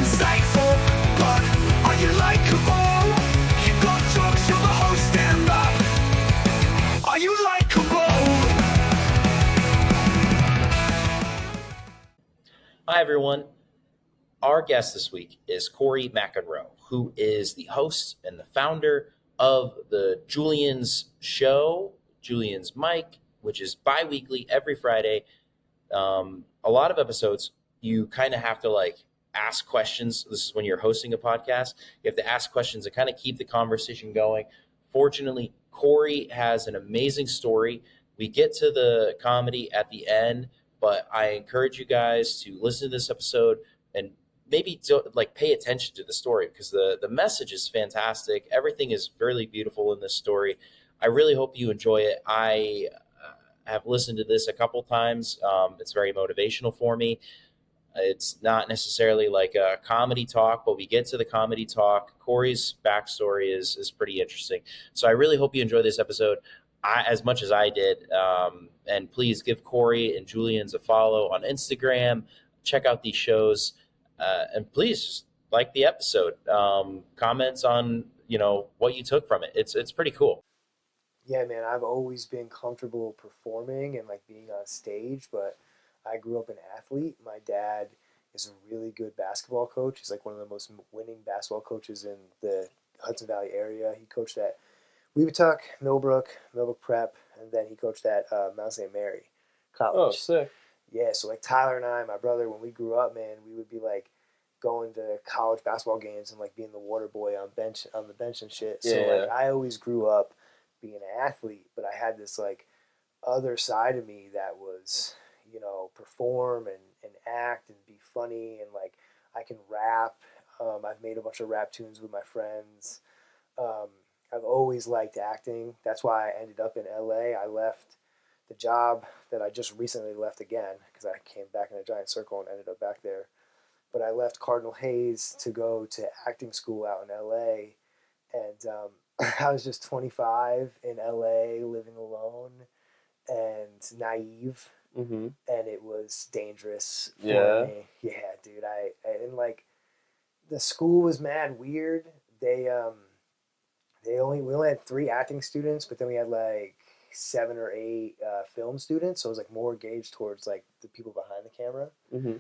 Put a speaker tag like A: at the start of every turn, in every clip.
A: insightful, but are you likable? You got jokes, you're the host, stand up. Are you likable?
B: Hi, everyone. Our guest this week is Corey McEnroe, who is the host and the founder of the Julien's show, Julien's Mic, which is bi-weekly every Friday. A lot of episodes, you kind of have to ask questions. This is when you're hosting a podcast. You have to ask questions and kind of keep the conversation going. Fortunately, Corey has an amazing story. We get to the comedy at the end, but I encourage you guys to listen to this episode and maybe pay attention to the story, because the message is fantastic. Everything is really beautiful in this story. I really hope you enjoy it. I have listened to this a couple times. It's very motivational for me. It's not necessarily like a comedy talk, but we get to the comedy talk. Corey's backstory is pretty interesting. So I really hope you enjoy this episode as much as I did. And please give Corey and Julien's a follow on Instagram. Check out these shows. And please just like the episode. Comments on, what you took from it. It's pretty cool.
C: Yeah, man, I've always been comfortable performing and being on stage, but I grew up an athlete. My dad is a really good basketball coach. He's one of the most winning basketball coaches in the Hudson Valley area. He coached at Weebatuck, Millbrook Prep, and then he coached at Mount St. Mary College.
D: Oh, sick.
C: Yeah, so Tyler and I, my brother, when we grew up, man, we would be going to college basketball games and being the water boy on the bench and shit. So
D: Yeah.
C: I always grew up being an athlete, but I had this other side of me that was, perform and act and be funny, and I can rap. I've made a bunch of rap tunes with my friends. I've always liked acting. That's why I ended up in LA. I left the job that I just recently left again, because I came back in a giant circle and ended up back there. But I left Cardinal Hayes to go to acting school out in LA, and I was just 25 in LA, living alone and naive,
D: Mm-hmm.
C: and it was dangerous for me. Yeah, dude. The school was mad weird. We only had 3 acting students, but then we had 7 or 8 film students, so it was more gauged towards the people behind the camera.
D: Mm-hmm.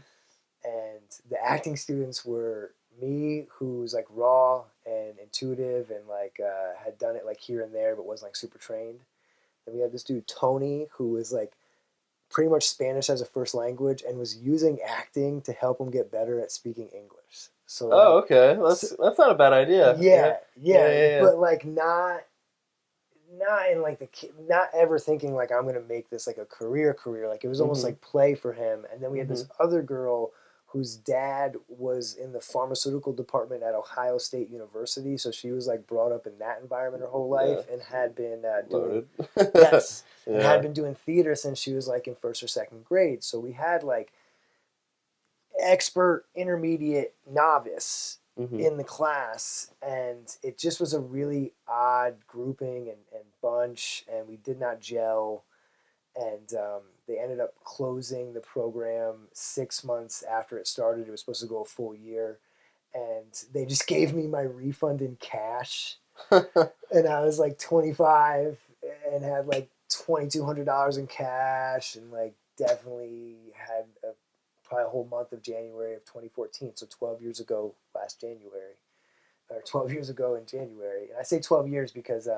C: And the acting students were me, who was raw and intuitive and had done it here and there, but wasn't super trained. Then we had this dude Tony, who was pretty much Spanish as a first language and was using acting to help him get better at speaking English. So
D: okay, that's not a bad idea.
C: Yeah. But not ever thinking I'm gonna make this a career. It was almost play for him. And then we had this other girl whose dad was in the pharmaceutical department at Ohio State University, so she was brought up in that environment her whole life, and had been doing and had been doing theater since she was in first or second grade. So we had expert, intermediate, novice in the class, and it just was a really odd grouping and bunch, and we did not gel. And they ended up closing the program 6 months after it started. It was supposed to go a full year. And they just gave me my refund in cash. And I was 25 and had $2,200 in cash, and definitely had probably a whole month of January of 2014. So 12 years ago last January. Or 12 years ago in January. And I say 12 years because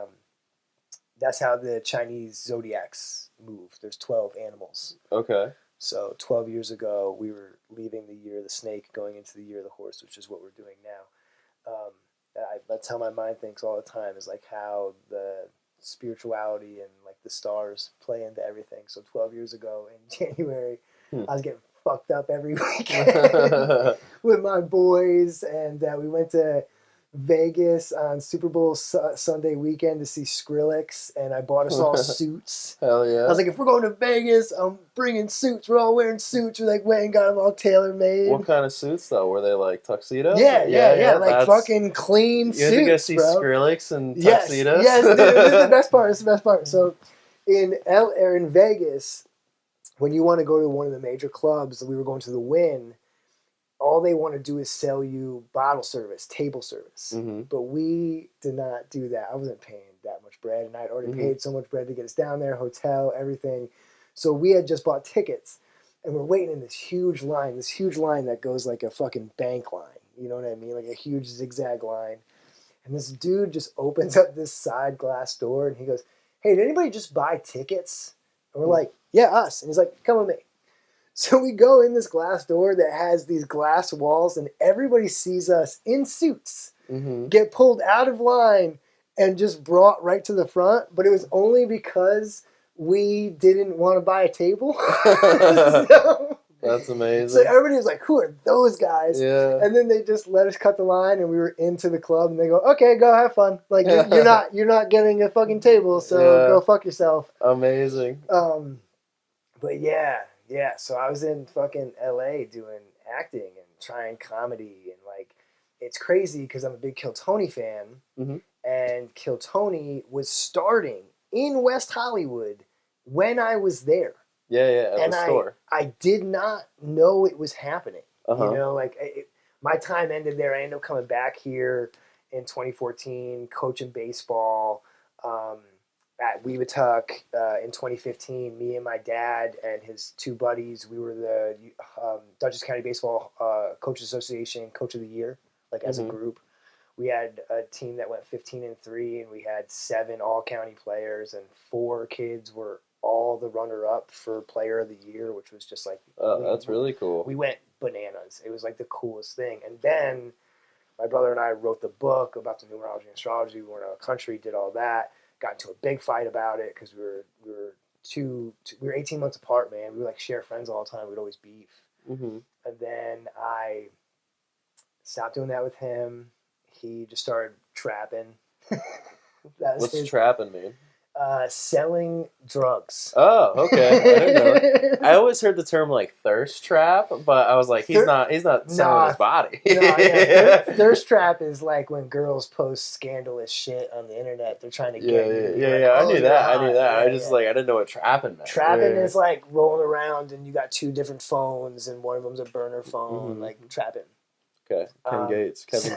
C: that's how the Chinese zodiacs move. There's 12 animals.
D: Okay.
C: So 12 years ago, we were leaving the year of the snake, going into the year of the horse, which is what we're doing now. That's how my mind thinks all the time, is how the spirituality and the stars play into everything. So 12 years ago in January, I was getting fucked up every weekend with my boys, and we went to Vegas on Super Bowl Sunday weekend to see Skrillex, and I bought us all suits.
D: Hell yeah.
C: I was if we're going to Vegas, I'm bringing suits. We're all wearing suits. We went and got them all tailor-made.
D: What kind of suits, though? Were they tuxedos?
C: Yeah. Fucking clean suits,
D: You had to go see Skrillex in tuxedos?
C: Yes, dude, this is the best part. So in Vegas, when you want to go to one of the major clubs, we were going to the Wynn, all they want to do is sell you bottle service, table service.
D: Mm-hmm.
C: But we did not do that. I wasn't paying that much bread, and I'd already paid so much bread to get us down there, hotel, everything. So we had just bought tickets, and we're waiting in this huge line that goes like a fucking bank line. You know what I mean? Like a huge zigzag line. And this dude just opens up this side glass door, and he goes, "Hey, did anybody just buy tickets?" And we're like, "Yeah, us." And he's like, "Come with me." So we go in this glass door that has these glass walls, and everybody sees us in suits get pulled out of line and just brought right to the front. But it was only because we didn't want to buy a table. So,
D: that's amazing.
C: So everybody was like, "Who are those guys?"
D: Yeah.
C: And then they just let us cut the line, and we were into the club. And they go, "Okay, go have fun. Like you're not getting a fucking table, so go fuck yourself."
D: Amazing.
C: But yeah. So I was in fucking LA doing acting and trying comedy, and like it's crazy because I'm a big Kill Tony fan, and Kill Tony was starting in West Hollywood when I was there.
D: Yeah, at the store.
C: I did not know it was happening. You know, like my time ended there. I ended up coming back here in 2014, coaching baseball. At Weebatuck in 2015, me and my dad and his two buddies, we were the Dutchess County Baseball Coaches Association Coach of the Year, like as a group. We had a team that went 15-3, and we had 7 all-county players, and 4 kids were all the runner-up for Player of the Year, which was just like...
D: that's really cool.
C: We went bananas. It was like the coolest thing. And then my brother and I wrote the book about the numerology and astrology. We were in a country, did all that. Got into a big fight about it because we were 18 months apart, man. We would like share friends all the time. We'd always beef. And then I stopped doing that with him. He just started trapping.
D: What's trapping mean?
C: Selling drugs.
D: Oh, okay. I didn't know. I always heard the term like thirst trap, but I was like, he's not selling his body.
C: Thirst trap is like when girls post scandalous shit on the internet. They're trying to get you.
D: Yeah. I knew that. I just like I didn't know what trapping meant.
C: Trapping is like rolling around and you got 2 different phones and one of them's a burner phone. Like trapping.
D: Okay, Kevin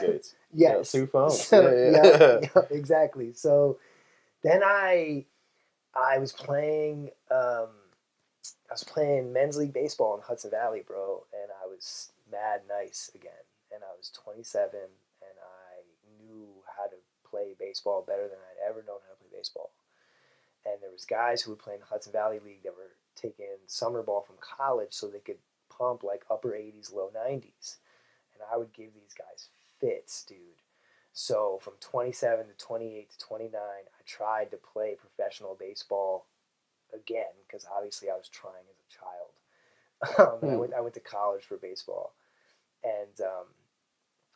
D: Gates.
C: Yes,
D: 2 phones.
C: So, yeah, exactly. So. Then I was playing men's league baseball in Hudson Valley, bro, and I was mad nice again. And I was 27, and I knew how to play baseball better than I'd ever known how to play baseball. And there was guys who would play in the Hudson Valley League that were taking summer ball from college so they could pump like upper 80s, low 90s. And I would give these guys fits, dude. So from 27 to 28 to 29, I tried to play professional baseball again because obviously I was trying as a child. I went to college for baseball, and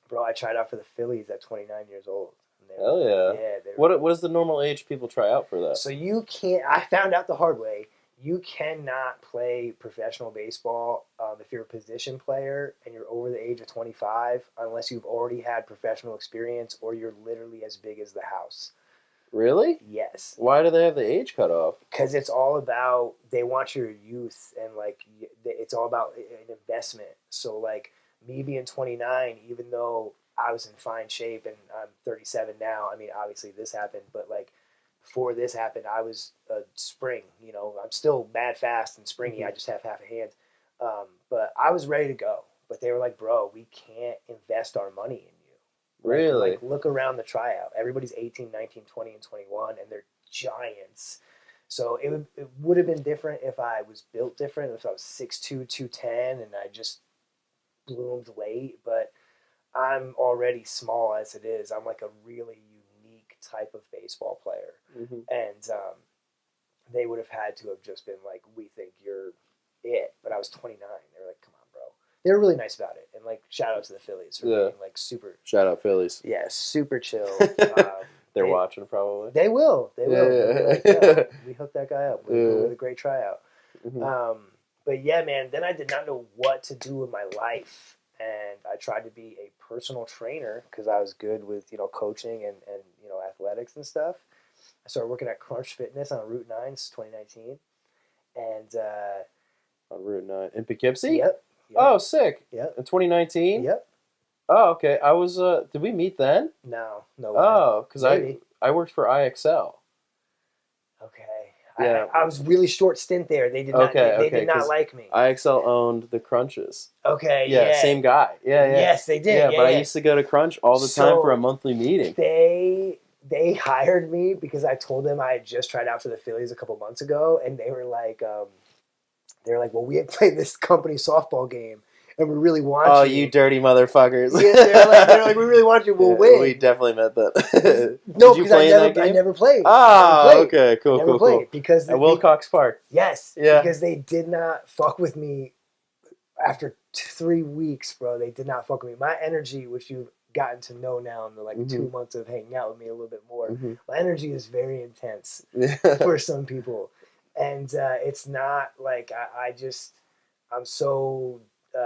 C: bro, I tried out for the Phillies at 29 years old.
D: Hell yeah! What is the normal age people try out for that?
C: So you can't. I found out the hard way. You cannot play professional baseball if you're a position player and you're over the age of 25 unless you've already had professional experience or you're literally as big as the house.
D: Really?
C: Yes.
D: Why do they have the age cut off?
C: Because it's all about, they want your youth and like it's all about an investment. So like me being 29, even though I was in fine shape and I'm 37 now, I mean, obviously this happened, but like, before this happened, I was a spring. You know, I'm still mad fast and springy. I just have half a hand. But I was ready to go. But they were like, bro, we can't invest our money in you.
D: Really?
C: Like look around the tryout. Everybody's 18, 19, 20, and 21, and they're giants. So it would have been different if I was built different, if I was 6'2", 210, and I just bloomed late. But I'm already small as it is. I'm like a really unique type of baseball player. And they would have had to have just been like, we think you're it. But I was 29. They were like, come on, bro. They were really nice about it. And like, shout out to the Phillies for being like super.
D: Shout out Phillies.
C: Yeah, super chill.
D: They're watching probably.
C: They will. They will.
D: Yeah.
C: Like, yeah, we hooked that guy up with a great tryout. But yeah, man, then I did not know what to do with my life. And I tried to be a personal trainer because I was good with, coaching and athletics and stuff. I started working at Crunch Fitness on Route 9 since 2019. And
D: on Route 9 in Poughkeepsie?
C: Yep. Yep.
D: Oh, sick.
C: Yep.
D: In 2019?
C: Yep.
D: Oh, okay. I was, did we meet then?
C: No way.
D: Oh, because
C: Maybe.
D: I worked for IXL.
C: Okay.
D: Yeah.
C: I was really short stint there. They did not.
D: Okay,
C: They
D: okay,
C: did not
D: 'cause
C: like me.
D: IXL owned the Crunches.
C: Okay.
D: Yeah,
C: Yeah.
D: same guy. Yeah, yeah.
C: Yes, they did.
D: Yeah,
C: Yeah,
D: but I
C: yeah.
D: used to go to Crunch all the time for a
C: So
D: monthly meeting.
C: they hired me because I told them I had just tried out for the Phillies a couple months ago, and they were like, well, we had played this company softball game, and we really want
D: Oh,
C: you.
D: you dirty motherfuckers.
C: Yeah, they're like, we really want you. We'll
D: Yeah,
C: win.
D: we definitely met that.
C: No,
D: Did you
C: because
D: play in that game?
C: I never played.
D: Ah,
C: I never played.
D: okay, cool,
C: I never
D: cool,
C: played
D: cool.
C: because
D: At Wilcox Park.
C: yes,
D: Yeah.
C: because they did not fuck with me after 3 weeks, bro. They did not fuck with me. My energy, which you've gotten to know now in the like 2 months of hanging out with me a little bit more, my energy is very intense for some people, and it's not like I'm so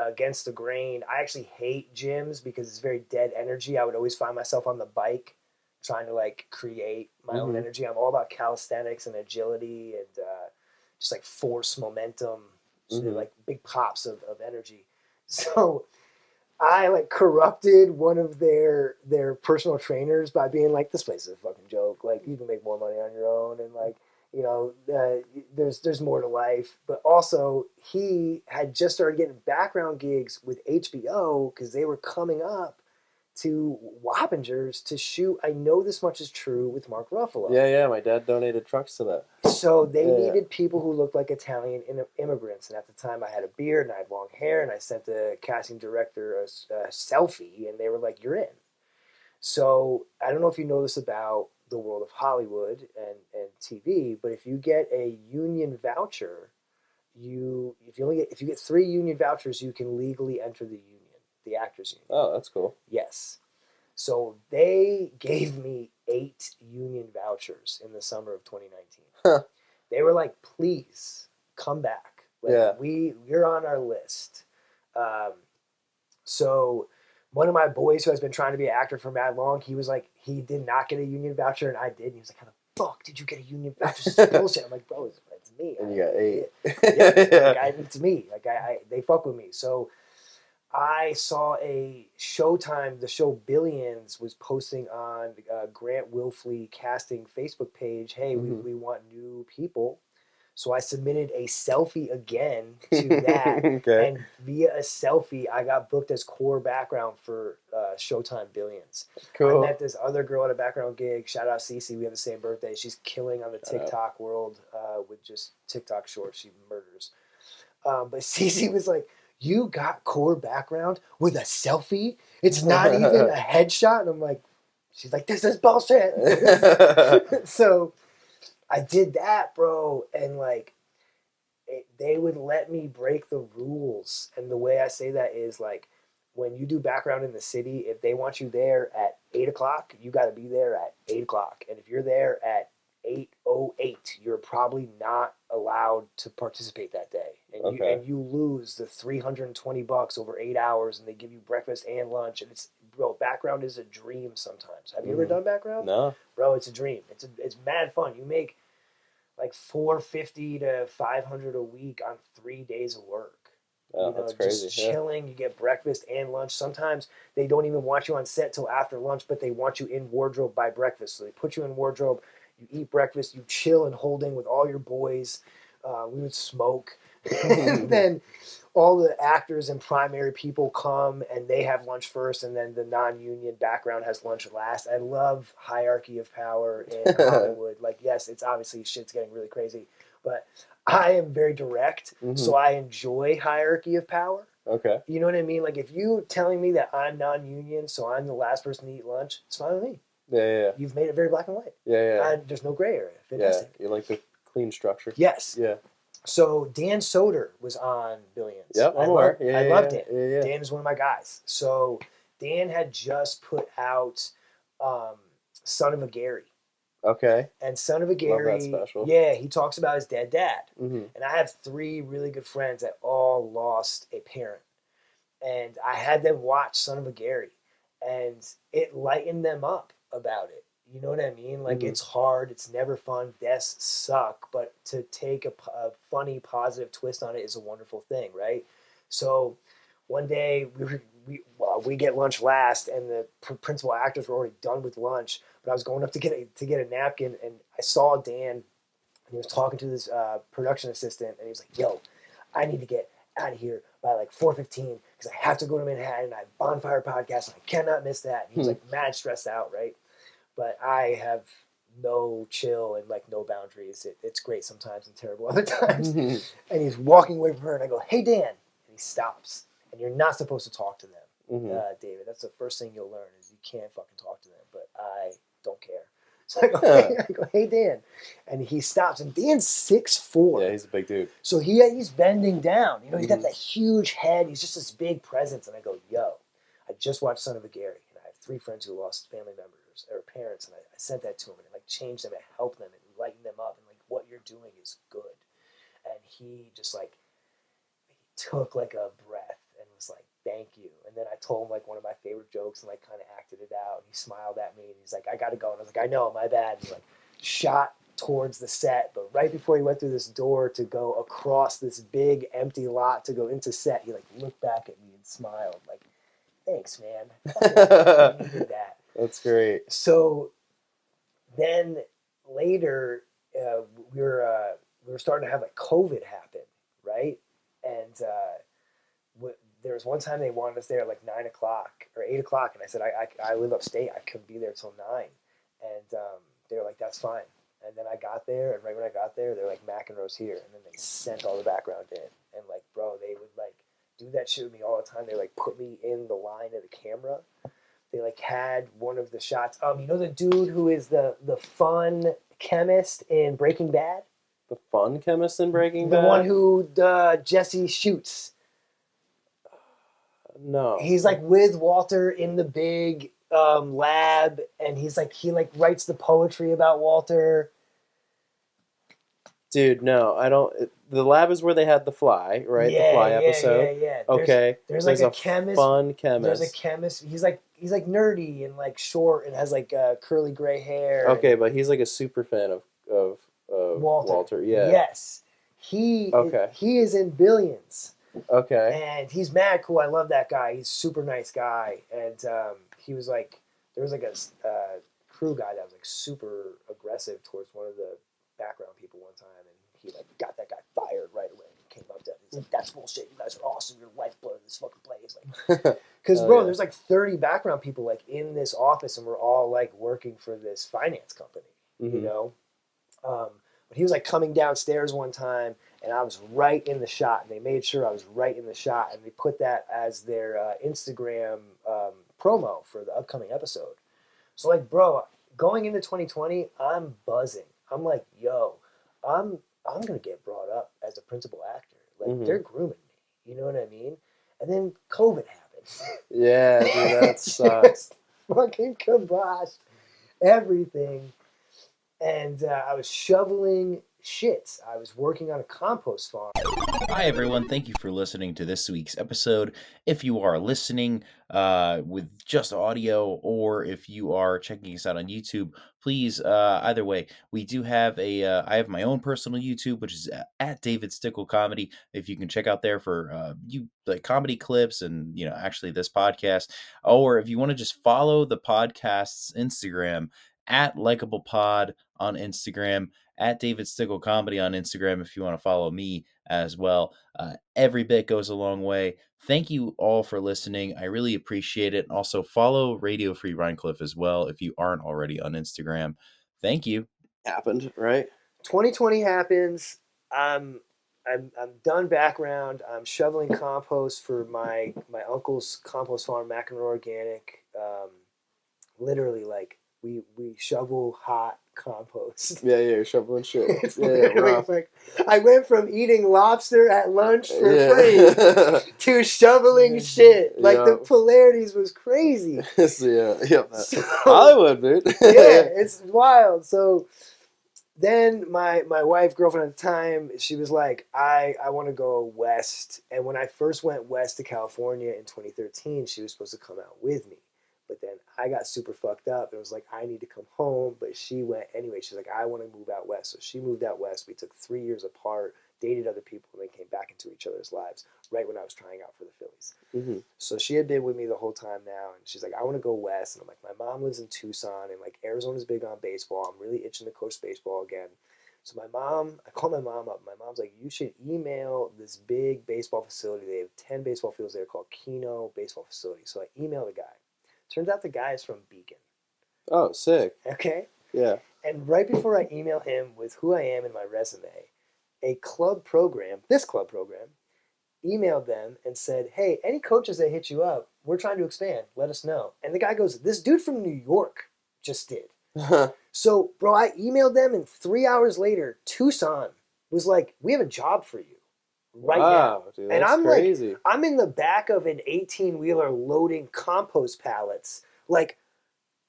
C: against the grain. I actually hate gyms because it's very dead energy. I would always find myself on the bike trying to like create my own energy. I'm all about calisthenics and agility and just like force momentum, like big pops of energy. So I like corrupted one of their personal trainers by being like, this place is a fucking joke. Like you can make more money on your own, and like there's more to life. But also he had just started getting background gigs with HBO because they were coming up to Wappingers to shoot I Know This Much Is True with Mark Ruffalo.
D: Yeah, my dad donated trucks to that.
C: So they needed people who looked like Italian immigrants. And at the time I had a beard and I had long hair, and I sent the casting director a selfie, and they were like, you're in. So I don't know if you know this about the world of Hollywood and TV, but if you get a union voucher, if you get 3 union vouchers, you can legally enter the union, the actors union.
D: Oh, that's cool.
C: Yes. So they gave me 8 union vouchers in the summer of 2019.
D: Huh.
C: They were like, please come back. Like, you're on our list. So one of my boys who has been trying to be an actor for mad long, he was like, he did not get a union voucher, and I did. And he was like, how the fuck did you get a union voucher? This is bullshit. I'm like, bro, it's me.
D: And you got 8.
C: It's me. Like they fuck with me. So I saw a Showtime, the show Billions was posting on Grant Wilfley casting Facebook page, hey, we want new people. So I submitted a selfie again to that.
D: Okay.
C: And via a selfie, I got booked as core background for Showtime Billions.
D: Cool.
C: I met this other girl at a background gig. Shout out Cece. We have the same birthday. She's killing on the TikTok world with just TikTok shorts. She murders. But Cece was like, you got core background with a selfie? It's not even a headshot? And I'm like, she's like, this is bullshit. So I did that, bro. And like, they would let me break the rules. And the way I say that is like, when you do background in the city, if they want you there at 8 o'clock, you got to be there at 8 o'clock. And if you're there at 8:08, you're probably not allowed to participate that day, and you lose the $320 over 8 hours, and they give you breakfast and lunch, and it's, bro, background is a dream sometimes. Have you ever done background?
D: No,
C: bro, it's a dream. It's mad fun. You make like $450 to $500 a week on 3 days of work.
D: Oh, that's crazy.
C: Just chilling. You get breakfast and lunch. Sometimes they don't even want you on set till after lunch, but they want you in wardrobe by breakfast. So they put you in wardrobe. You eat breakfast, you chill in holding with all your boys. We would smoke. And then all the actors and primary people come and they have lunch first, and then the non-union background has lunch last. I love hierarchy of power in Hollywood. Like, yes, it's obviously shit's getting really crazy, but I am very direct, so I enjoy hierarchy of power.
D: Okay.
C: You know what I mean? Like, if you telling me that I'm non-union, so I'm the last person to eat lunch, it's fine with me.
D: Yeah.
C: You've made it very black and white.
D: Yeah.
C: There's no gray area. Fantastic.
D: Yeah, you like the clean structure.
C: Yes.
D: Yeah.
C: So Dan Soder was on Billions.
D: Yep, I'm aware.
C: I love Dan.
D: Yeah.
C: Dan is one of my guys. So Dan had just put out Son of a Gary.
D: Okay.
C: And Son of a Gary,
D: love that special.
C: Yeah, he talks about his dead dad.
D: Mm-hmm.
C: And I have 3 really good friends that all lost a parent. And I had them watch Son of a Gary. And it lightened them up about it. You know what I mean? Like, it's hard. It's never fun. Deaths suck. But to take a funny, positive twist on it is a wonderful thing, right? So one day we get lunch last, and the principal actors were already done with lunch. But I was going up to get a napkin, and I saw Dan, and he was talking to this production assistant, and he was like, "Yo, I need to get out of here by like 4:15 because I have to go to Manhattan. I have Bonfire podcast, and I cannot miss that." And he was like mad stressed out, right? But I have no chill and like no boundaries. It's great sometimes and terrible other times. And he's walking away from her, and I go, "Hey, Dan," and he stops. And you're not supposed to talk to them, David. That's the first thing you'll learn is you can't fucking talk to them. But I don't care. So I go, "Hey, Dan," and he stops. And Dan's 6'4".
D: Yeah, he's a big dude.
C: So he's bending down. You know, he's got that huge head. He's just this big presence. And I go, "Yo, I just watched Son of a Gary, and I have 3 friends who lost family members or parents, and I sent that to him, and it like changed them, and helped them, and lightened them up, and like what you're doing is good." And he just like he took like a breath and was like, "Thank you." And then I told him like one of my favorite jokes and like kind of acted it out. And he smiled at me and he's like, "I got to go." And I was like, "I know, my bad." And he like shot towards the set, but right before he went through this door to go across this big empty lot to go into set, he like looked back at me and smiled like, "Thanks, man. I needed that."
D: That's great.
C: So then later, we were starting to have like COVID happen, right? And there was one time they wanted us there at like 9 o'clock or 8 o'clock, and I said I live upstate, I couldn't be there till 9, and they were like, "That's fine." And then I got there, and right when I got there, they're like, "McEnroe's here," and then they sent all the background in, and like, bro, they would like do that shit with me all the time. They like put me in the line of the camera. They like had one of the shots. You know the dude who is the fun chemist in Breaking Bad?
D: The fun chemist in Breaking Bad?
C: The one who Jesse shoots.
D: No.
C: He's like with Walter in the big lab, and he writes the poetry about Walter.
D: Dude, no, I don't. The lab is where they had the fly, right?
C: Yeah,
D: the fly episode.
C: Yeah.
D: Okay.
C: There's like a chemist.
D: Fun chemist.
C: There's a chemist. He's like nerdy and like short and has like curly gray hair.
D: Okay, but he's like a super fan of Walter. Yeah.
C: Yes. He is in Billions.
D: Okay.
C: And he's mad cool. I love that guy. He's a super nice guy. And he was like, there was like a crew guy that was like super aggressive towards one of the background people one time, and he like got that guy fired right away. He came up to him. He's like, "That's bullshit. You guys are awesome. You're lifeblood of this fucking place." Like, because bro, there's like 30 background people like in this office, and we're all like working for this finance company, you know. But he was like coming downstairs one time, and I was right in the shot, and they made sure I was right in the shot, and they put that as their Instagram promo for the upcoming episode. So like, bro, going into 2020, I'm buzzing. I'm like, yo, I'm gonna get brought up as a principal actor. Like they're grooming me. You know what I mean? And then COVID happens.
D: Yeah, dude, that sucks.
C: Fucking kibosh everything. And I was shoveling shit. I was working on a compost farm.
B: Hi, everyone. Thank you for listening to this week's episode. If you are listening with just audio, or if you are checking us out on YouTube, please, either way, we do have I have my own personal YouTube, which is at David Stickle Comedy. If you can check out there for like comedy clips and, actually this podcast, or if you want to just follow the podcast's Instagram, at Likable Pod on Instagram, at David Stickle Comedy on Instagram if you want to follow me as well. Every bit goes a long way. Thank you all for listening. I really appreciate it. Also, follow Radio Free Rhinecliff as well if you aren't already on Instagram. Thank you.
D: Happened, right?
C: 2020 happens. I'm done background. I'm shoveling compost for my uncle's compost farm, McEnroe Organic. Literally, like we shovel hot compost.
D: Yeah, you're shoveling shit.
C: Like, I went from eting lobster at lunch for free to shoveling shit. Like the polarities was crazy.
D: So, Hollywood, dude.
C: It's wild. So then my wife, girlfriend at the time, she was like, I want to go west. And when I first went west to California in 2013, she was supposed to come out with me. But then I got super fucked up. It was like, I need to come home. But she went anyway. She's like, I want to move out west. So she moved out west. We took 3 years apart. dated other people, and they came back into each other's lives right when I was trying out for the Phillies.
D: Mm-hmm.
C: So she had been with me the whole time now, and she's like, I want to go west. And I'm like, my mom lives in Tucson, and like Arizona's big on baseball. I'm really itching to coach baseball again. So I called my mom up. My mom's like, you should email this big baseball facility. They have 10 baseball fields there called Keno Baseball Facility. So I emailed the guy. Turns out the guy is from Beacon.
D: Oh, sick.
C: Okay?
D: Yeah.
C: And right before I email him with who I am in my resume, this club program, emailed them and said, hey, any coaches that hit you up, we're trying to expand. Let us know. And the guy goes, this dude from New York just did. So, bro, I emailed them, and 3 hours later, Tucson was like, we have a job for you right now.
D: Dude,
C: and
D: that's
C: I'm
D: crazy.
C: like, I'm in the back of an 18-wheeler loading compost pallets. Like,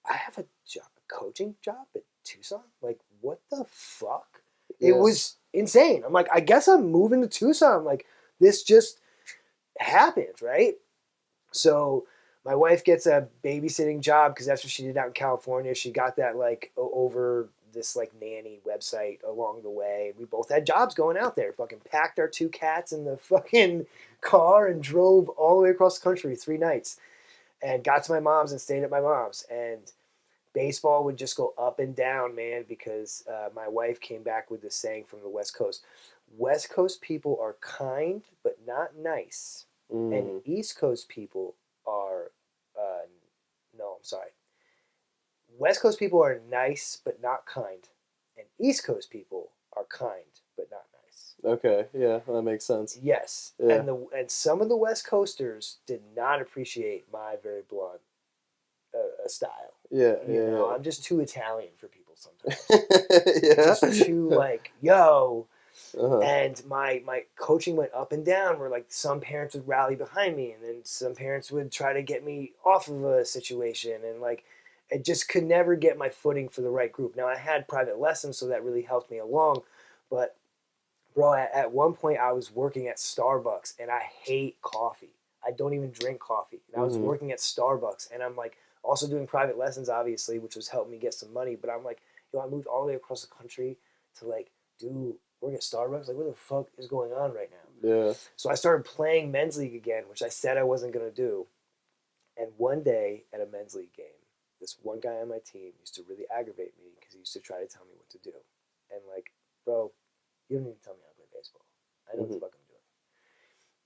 C: I have a job, a coaching job at Tucson? Like, what the fuck?
D: Yeah.
C: It was insane. I'm like, I guess I'm moving to Tucson. Like, this just happens, right? So my wife gets a babysitting job because that's what she did out in California. She got that like over this like nanny website along the way. We both had jobs going out there. Fucking packed our 2 cats in the fucking car and drove all the way across the country 3 nights. And got to my mom's and stayed at my mom's. And baseball would just go up and down, man, because my wife came back with this saying from the West Coast. West Coast people are kind but not nice. And East Coast people are, no, I'm sorry. West Coast people are nice but not kind. And East Coast people are kind but not nice.
D: Okay, yeah, that makes sense.
C: Yes.
D: Yeah.
C: And some of the West Coasters did not appreciate my very blunt style.
D: Yeah,
C: You know,
D: yeah.
C: I'm just too Italian for people sometimes.
D: Yeah.
C: Just too like, yo.
D: Uh-huh.
C: And my coaching went up and down where like some parents would rally behind me and then some parents would try to get me off of a situation, and like I just could never get my footing for the right group. Now I had private lessons, so that really helped me along, but bro, at one point I was working at Starbucks, and I hate coffee. I don't even drink coffee. And I was working at Starbucks, and I'm like also doing private lessons, obviously, which was helping me get some money. But I'm like, yo, I moved all the way across the country to like do work at Starbucks. Like, what the fuck is going on right now?
D: Yeah.
C: So I started playing men's league again, which I said I wasn't gonna do. And one day at a men's league game, this one guy on my team used to really aggravate me because he used to try to tell me what to do. And like, bro, you don't even tell me how to play baseball. I know what the fuck I'm doing.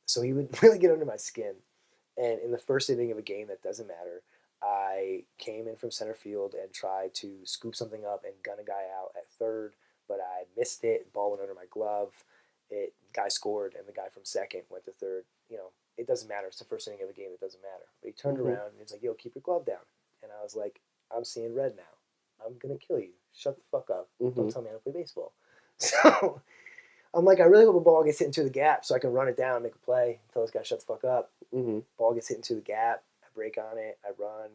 C: So he would really get under my skin. And in the first inning of a game that doesn't matter, I came in from center field and tried to scoop something up and gun a guy out at third, but I missed it. Ball went under my glove. Guy scored, and the guy from second went to third. You know, it doesn't matter. It's the first inning of a game. It doesn't matter. But he turned around and he's like, yo, keep your glove down. And I was like, I'm seeing red now. I'm going to kill you. Shut the fuck up. Don't tell me how to play baseball. So I'm like, I really hope a ball gets hit into the gap so I can run it down, make a play, tell this guy shut the fuck up. Ball gets hit into the gap. I break on it. I run.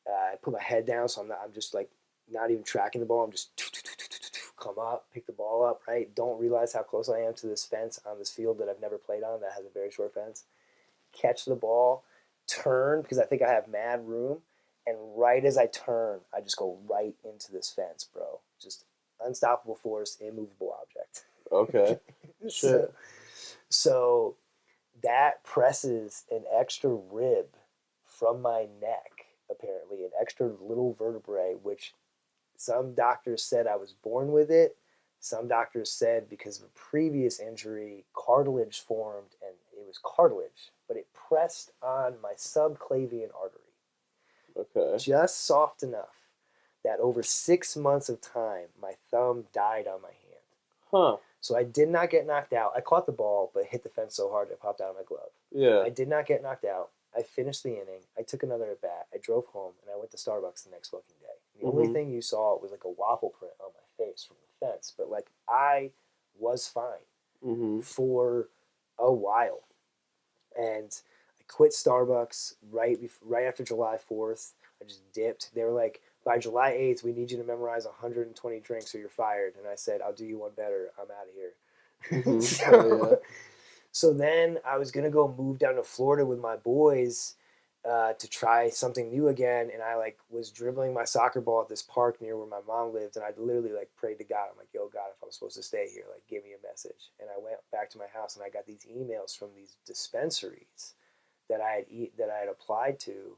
C: I put my head down, so I'm just like not even tracking the ball. I'm just come up, pick the ball up, right? Don't realize how close I am to this fence on this field that I've never played on that has a very short fence. Catch the ball, turn, because I think I have mad room, and right as I turn, I just go right into this fence, bro. Just unstoppable force, immovable object.
D: Okay. Shit.
C: So that presses an extra rib from my neck, apparently, an extra little vertebrae, which some doctors said I was born with it. Some doctors said because of a previous injury, cartilage formed, and it was cartilage, but it pressed on my subclavian artery.
D: Okay.
C: Just soft enough that over 6 months of time, my thumb died on my hand.
D: Huh.
C: So I did not get knocked out. I caught the ball, but it hit the fence so hard it popped out of my glove.
D: Yeah.
C: I did not get knocked out. I finished the inning. I took another at bat. I drove home, and I went to Starbucks the next fucking day. The only thing you saw was like a waffle print on my face from the fence. But like I was fine for a while. And I quit Starbucks right after July 4th. I just dipped. They were like, by July 8th, we need you to memorize 120 drinks or you're fired. And I said, I'll do you one better. I'm out of here. So then I was going to go move down to Florida with my boys. to try something new again. And I like was dribbling my soccer ball at this park near where my mom lived, and I literally like prayed to God. I'm like, yo, God, if I'm supposed to stay here, like give me a message. And I went back to my house and I got these emails from these dispensaries that I had applied to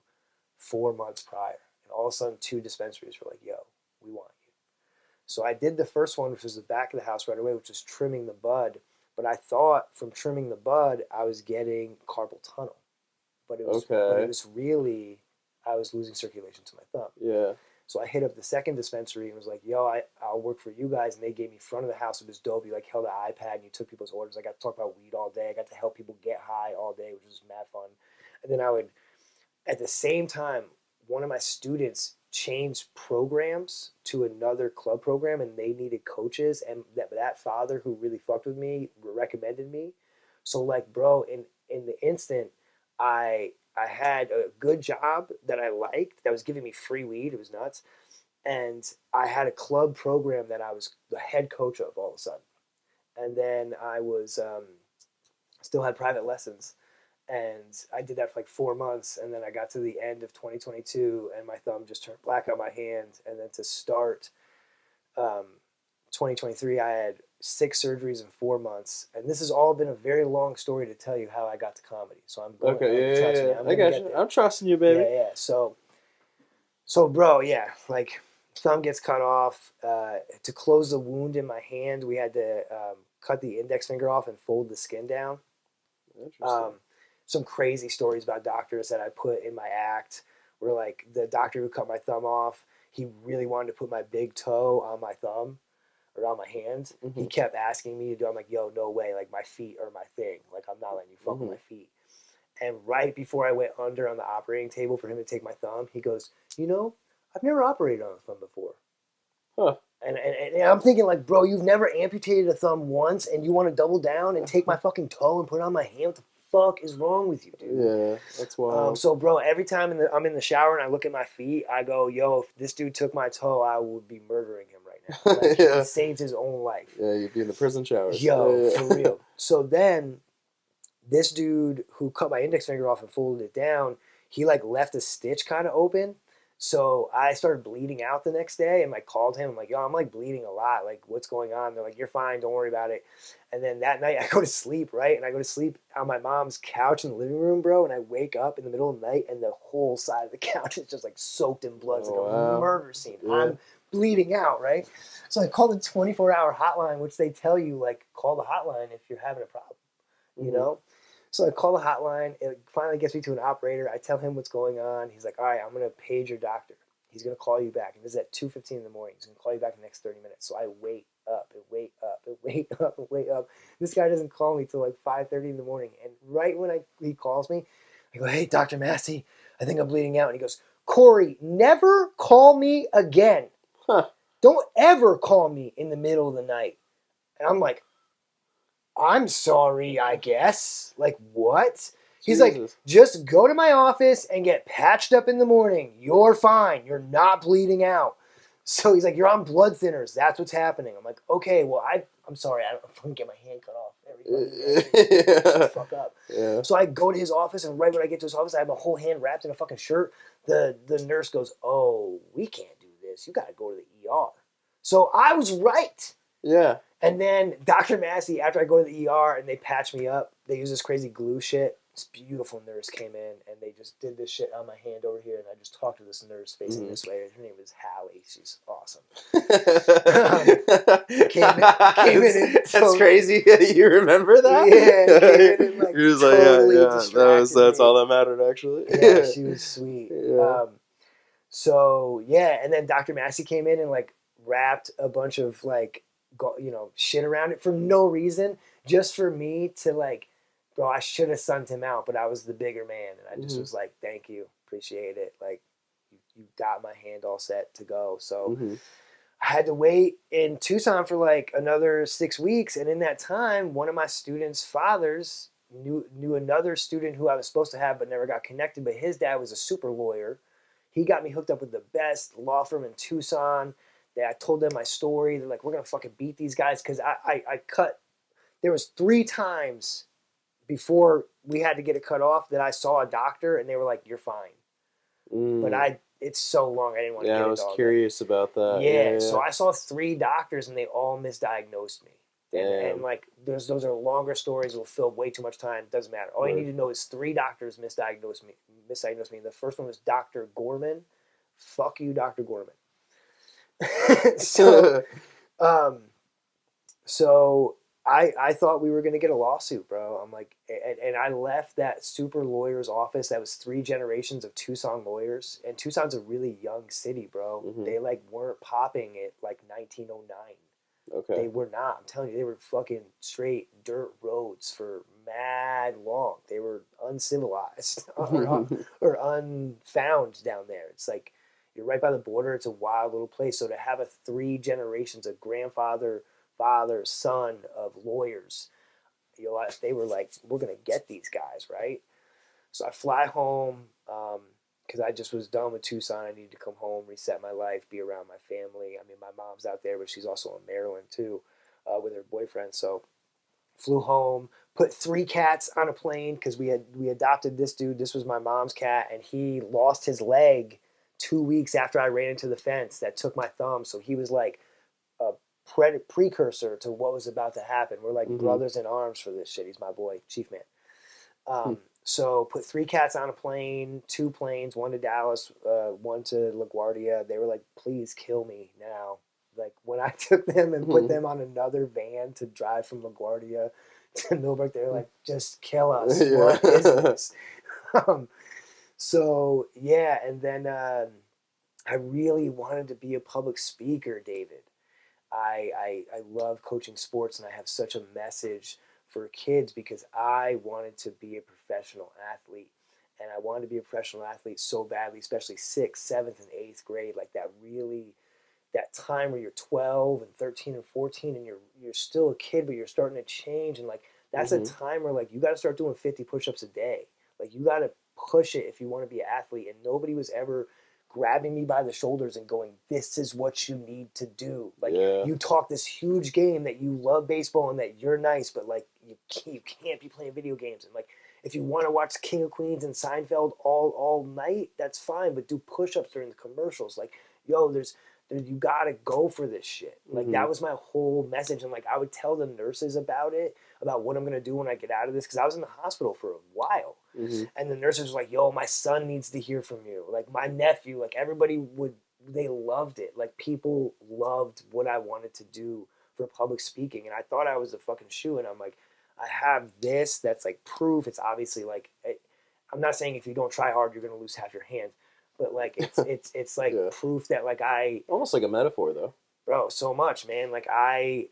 C: 4 months prior. And all of a sudden 2 dispensaries were like, yo, we want you. So I did the first one, which was the back of the house right away, which was trimming the bud. But I thought from trimming the bud, I was getting carpal tunnel. But it was really, I was losing circulation to my thumb.
D: Yeah.
C: So I hit up the second dispensary and was like, yo, I'll work for you guys. And they gave me front of the house. It was dope. You like held an iPad and you took people's orders. I got to talk about weed all day. I got to help people get high all day, which was mad fun. And then I would, at the same time, one of my students changed programs to another club program and they needed coaches. And that father who really fucked with me recommended me. So like, bro, in the instant, I had a good job that I liked that was giving me free weed. It was nuts. And I had a club program that I was the head coach of all of a sudden. And then I was still had private lessons. And I did that for like 4 months. And then I got to the end of 2022 and my thumb just turned black on my hand. And then to start 2023, I had 6 surgeries in 4 months, and this has all been a very long story to tell you how I got to comedy. So I'm going, trust me,
D: I got you. I'm trusting you, baby.
C: Yeah. So bro, yeah, like thumb gets cut off. To close the wound in my hand, we had to cut the index finger off and fold the skin down.
D: Interesting.
C: Some crazy stories about doctors that I put in my act were like the doctor who cut my thumb off, he really wanted to put my big toe on my thumb or on my hand. Mm-hmm. He kept asking me to do. I'm like, yo, no way. Like my feet are my thing. Like I'm not letting you fuck with my feet. And right before I went under on the operating table for him to take my thumb, he goes, you know, I've never operated on a thumb before.
D: Huh.
C: And I'm thinking like, bro, you've never amputated a thumb once and you want to double down and take my fucking toe and put it on my hand? What the fuck is wrong with you, dude?
D: Yeah, that's wild.
C: So, bro, every time I'm in the shower and I look at my feet, I go, yo, if this dude took my toe, I would be murdering him right now. Like, he saved his own life.
D: Yeah, you'd be in the prison showers.
C: Yo, for real. So then this dude who cut my index finger off and folded it down, he like left a stitch kind of open. So I started bleeding out the next day and like called him. I'm like, yo, I'm like bleeding a lot. Like, what's going on? They're like, you're fine. Don't worry about it. And then that night I go to sleep, right? And I go to sleep on my mom's couch in the living room, bro. And I wake up in the middle of the night and the whole side of the couch is just like soaked in blood. It's like a murder scene. Yeah. I'm bleeding out, right? So I called the 24-hour hotline, which they tell you, like, call the hotline if you're having a problem, you know? So I call the hotline. It finally gets me to an operator. I tell him what's going on. He's like, all right, I'm going to page your doctor. He's going to call you back. And this is at 2:15 in the morning. He's going to call you back in the next 30 minutes. So I wait up and wait up and wait up and wait up. This guy doesn't call me till like 5:30 in the morning. And right when he calls me, I go, hey, Dr. Massey, I think I'm bleeding out. And he goes, Corey, never call me again.
D: Huh.
C: Don't ever call me in the middle of the night. And I'm like, I'm sorry, I guess. Like, what? He's like, just go to my office and get patched up in the morning. You're fine. You're not bleeding out. So he's like, you're on blood thinners. That's what's happening. I'm like, okay, well, I'm sorry. I don't fucking get my hand cut off. Everybody, fuck up. Yeah. So I go to his office, and right when I get to his office, I have my whole hand wrapped in a fucking shirt. The nurse goes, oh, we can't do this. You got to go to the ER. So I was right.
D: Yeah.
C: And then Dr. Massey, after I go to the ER and they patch me up, they use this crazy glue shit. This beautiful nurse came in and they just did this shit on my hand over here. And I just talked to this nurse facing this way. Her name is Hallie. She's awesome. Came in
D: That's crazy. You remember that?
C: Yeah. Came in and like,
D: you're just
C: totally
D: like, that's all that mattered, actually.
C: Yeah, she was sweet.
D: Yeah.
C: So, yeah. And then Dr. Massey came in and like wrapped a bunch of like, shit around it for no reason, just for me to like, bro, I should have sunned him out, but I was the bigger man, and I just was like, thank you, appreciate it. Like, you got my hand all set to go. So I had to wait in Tucson for like another 6 weeks, and in that time, one of my students' fathers knew another student who I was supposed to have but never got connected, but his dad was a super lawyer. He got me hooked up with the best law firm in Tucson. I told them my story. They're like, we're going to fucking beat these guys. Because I cut, there was 3 times before we had to get it cut off, that I saw a doctor and they were like, "You're fine." But it's so long, I didn't want to get it.
D: I was curious about that.
C: Yeah, so I saw 3 doctors and they all misdiagnosed me. And like those are longer stories. Will fill way too much time. Doesn't matter. All you need to know is 3 doctors misdiagnosed me. The first one was Dr. Gorman. Fuck you, Dr. Gorman. So, so I thought we were gonna get a lawsuit, bro. I'm like, and I left that super lawyer's office. That was 3 generations of Tucson lawyers, and Tucson's a really young city, bro. They like weren't popping it like 1909.
D: Okay.
C: They were not. I'm telling you, they were fucking straight dirt roads for mad long. They were uncivilized or unfound down there. It's like you're right by the border. It's a wild little place. So to have 3 generations of grandfather, father, son of lawyers, you know, they were like, we're gonna get these guys, right? So I fly home because I just was done with Tucson. I needed to come home, reset my life, be around my family. I mean, my mom's out there, but she's also in Maryland too with her boyfriend. So flew home, put 3 cats on a plane because we adopted this dude. This was my mom's cat, and he lost his leg 2 weeks after I ran into the fence that took my thumb. So he was like a precursor to what was about to happen. We're like brothers in arms for this shit. He's my boy, Chief Man. So put 3 cats on a plane, 2 planes, 1 to Dallas, 1 to LaGuardia. They were like, please kill me now. Like when I took them and put them on another van to drive from LaGuardia to Millbrook, they were like, just kill us. What is this? So yeah, and then I really wanted to be a public speaker, David. I love coaching sports, and I have such a message for kids because I wanted to be a professional athlete, and I wanted to be a professional athlete so badly, especially 6th, 7th, and 8th grade, like that time where you're 12 and 13 and 14 and you're still a kid, but you're starting to change, and like that's a time where like you got to start doing 50 push-ups a day. Like you got to push it if you want to be an athlete, and nobody was ever grabbing me by the shoulders and going, this is what you need to do. Like you talk this huge game that you love baseball and that you're nice, but like you can't be playing video games. And like if you want to watch King of Queens and Seinfeld all night, that's fine, but do push-ups during the commercials. Like, yo, you gotta go for this shit. Like that was my whole message. And like I would tell the nurses about it, about what I'm gonna do when I get out of this, because I was in the hospital for a while. And the nurses were like, yo, my son needs to hear from you. Like my nephew, like everybody they loved it. Like people loved what I wanted to do for public speaking. And I thought I was a fucking shoe, and I'm like, I have this that's like proof. It's obviously like, I'm not saying if you don't try hard, you're gonna lose half your hands. But like it's like proof that like
D: almost like a metaphor though,
C: bro, so much, man. Like I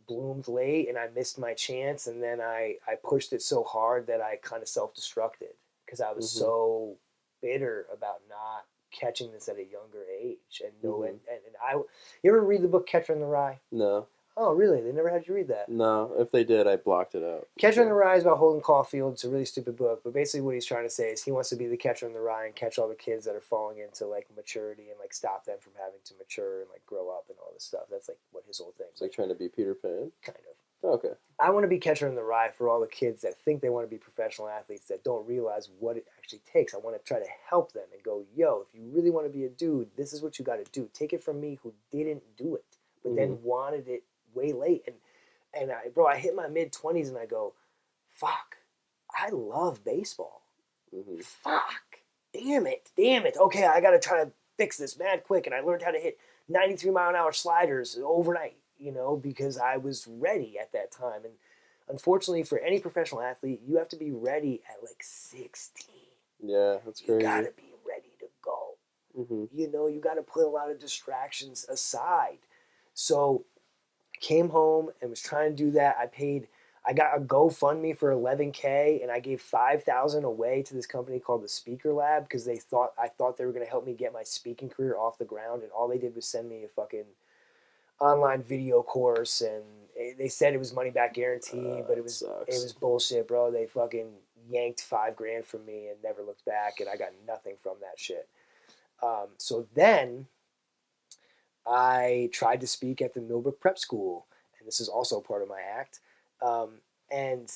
C: bloomed late and I missed my chance, and then I pushed it so hard that I kind of self-destructed because I was so bitter about not catching this at a younger age. And you ever read the book Catcher in the Rye?
D: No.
C: Oh, really? They never had you read that?
D: No. If they did, I blocked it out.
C: Catcher in the Rye is about Holden Caulfield. It's a really stupid book, but basically what he's trying to say is he wants to be the catcher in the rye and catch all the kids that are falling into like maturity and like stop them from having to mature and like grow up and all this stuff. That's like what his whole thing is.
D: It's like trying to be Peter Pan?
C: Kind of.
D: Okay.
C: I want to be catcher in the rye for all the kids that think they want to be professional athletes that don't realize what it actually takes. I want to try to help them and go, yo, if you really want to be a dude, this is what you got to do. Take it from me who didn't do it, but then wanted it way late. And I hit my mid-20s and I go, fuck, I love baseball. Fuck, damn it. Okay, I got to try to fix this mad quick. And I learned how to hit 93-mile-an-hour sliders overnight, because I was ready at that time. And unfortunately, for any professional athlete, you have to be ready at like 16.
D: Yeah, that's crazy.
C: You got to be ready to go. You got to put a lot of distractions aside. So came home and was trying to do that. I got a GoFundMe for $11K, and I gave $5,000 away to this company called the Speaker Lab because I thought they were going to help me get my speaking career off the ground, and all they did was send me a fucking online video course, and they said it was money back guarantee, but it was bullshit, bro. They fucking yanked $5,000 from me and never looked back, and I got nothing from that shit. So then I tried to speak at the Millbrook Prep School, and this is also part of my act. And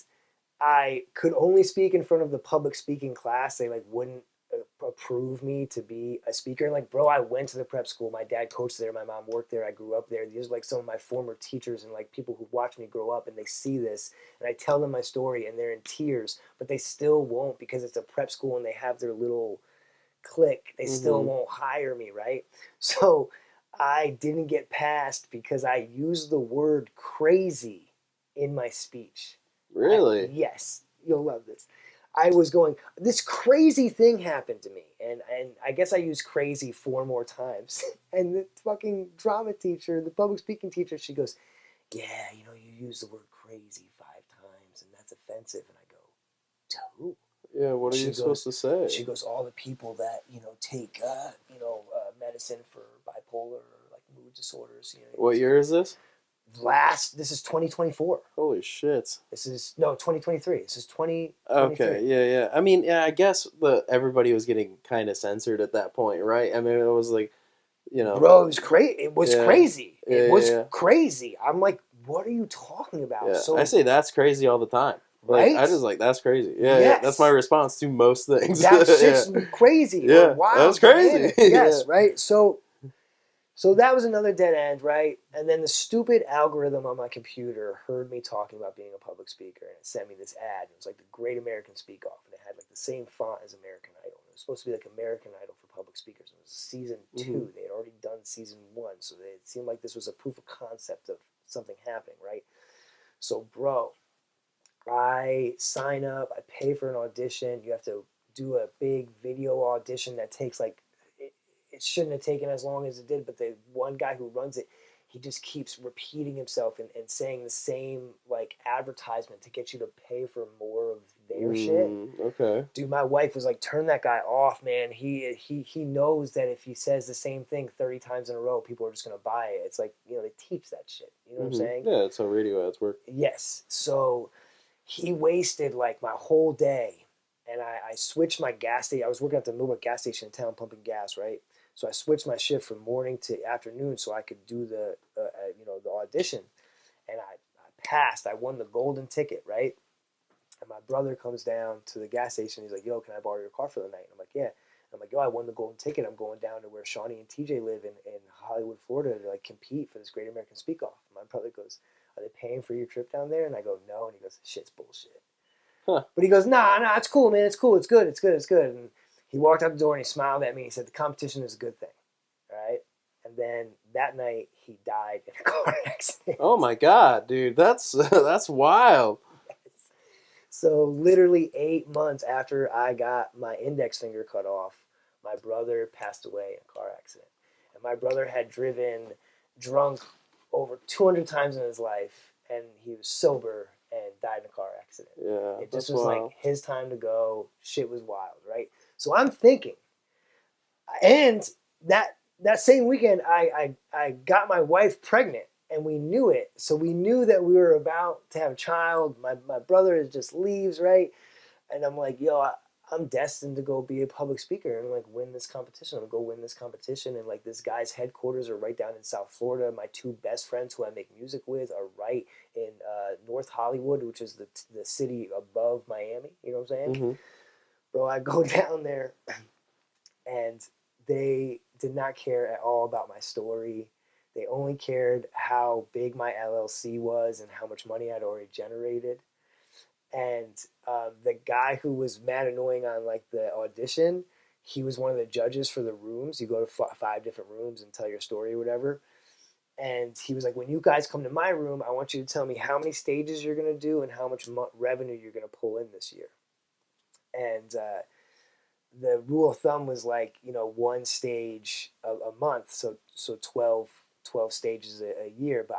C: I could only speak in front of the public speaking class. They like wouldn't approve me to be a speaker. And like, bro, I went to the prep school. My dad coached there. My mom worked there. I grew up there. These are like some of my former teachers and like people who watched me grow up, and they see this, and I tell them my story, and they're in tears, but they still won't, because it's a prep school and they have their little clique. They still won't hire me, right? So I didn't get passed because I used the word crazy in my speech.
D: Really?
C: Yes, you'll love this. I was going, this crazy thing happened to me. And I guess I used crazy 4 more times. And the fucking drama teacher, the public speaking teacher, she goes, yeah, you know, you use the word crazy 5 times and that's offensive. And I go, to who?
D: Yeah, what are you supposed to say?
C: She goes, all the people that, you know, take, medicine for bipolar or like mood disorders. You know,
D: What year is this?
C: This is 2024.
D: Holy shit.
C: This is, no, 2023. This is 2023.
D: Okay, yeah. I mean, yeah, I guess everybody was getting kind of censored at that point, right? I mean, it was like, you know.
C: Bro, it was crazy. It was crazy. It was
D: Yeah.
C: crazy. I'm like, what are you talking about?
D: Yeah.
C: So
D: I say that's crazy all the time. Like,
C: right?
D: I just like, that's crazy. Yeah,
C: Yes.
D: that's my response to most things.
C: That shit's crazy.
D: Yeah,
C: Wild,
D: that was crazy.
C: bananas. Yes,
D: Yeah.
C: right? So that was another dead end, right? And then the stupid algorithm on my computer heard me talking about being a public speaker, and it sent me this ad. It was like the Great American Speak Off, and it had like the same font as American Idol. It was supposed to be like American Idol for public speakers. It was season 2. They had already done season 1, so it seemed like this was a proof of concept of something happening, right? So, bro, I sign up, I pay for an audition. You have to do a big video audition that takes like, it shouldn't have taken as long as it did, but the one guy who runs it, he just keeps repeating himself and saying the same like advertisement to get you to pay for more of their shit.
D: Okay.
C: Dude, my wife was like, turn that guy off, man. He knows that if he says the same thing 30 times in a row, people are just going to buy it. It's like, you know, they teach that shit. You know what I'm saying?
D: Yeah, that's how radio ads work.
C: Yes. So he wasted like my whole day, and I switched my gas station. I was working at the Millbrook gas station in town pumping gas, right? So I switched my shift from morning to afternoon so I could do the audition, and I passed. I won the golden ticket, right? And my brother comes down to the gas station. He's like, "Yo, can I borrow your car for the night?" I'm like, "Yeah." I'm like, "Yo, I won the golden ticket. I'm going down to where Shawnee and TJ live in Hollywood, Florida, to like compete for this Great American Speak Off." My brother goes, "Are they paying for your trip down there?" And I go, "No." And he goes, "Shit's bullshit."
D: Huh.
C: But he goes, nah, it's cool, man. It's cool. It's good. It's good. It's good. And he walked out the door and he smiled at me. He said, the competition is a good thing. Right? And then that night he died in a car accident.
D: Oh my god, dude. That's wild.
C: So literally 8 months after I got my index finger cut off, my brother passed away in a car accident. And my brother had driven drunk over 200 times in his life, and he was sober and died in a car accident.
D: Yeah,
C: It just
D: that's
C: was
D: wild.
C: like his time to go. Shit was wild, right? So I'm thinking, and that same weekend, I got my wife pregnant, and we knew it. So we knew that we were about to have a child. My brother just leaves, right? And I'm like, yo, I'm destined to go be a public speaker and like win this competition. I'm gonna go win this competition, and like this guy's headquarters are right down in South Florida. My 2 best friends who I make music with are right in North Hollywood, which is the city above Miami. You know what I'm saying? Bro, I go down there, and they did not care at all about my story. They only cared how big my LLC was and how much money I'd already generated. And the guy who was mad annoying on like the audition, he was one of the judges for the rooms. You go to 5 different rooms and tell your story or whatever. And he was like, when you guys come to my room, I want you to tell me how many stages you're going to do and how much revenue you're going to pull in this year. And the rule of thumb was like, 1 stage a month. So 12 stages a year. But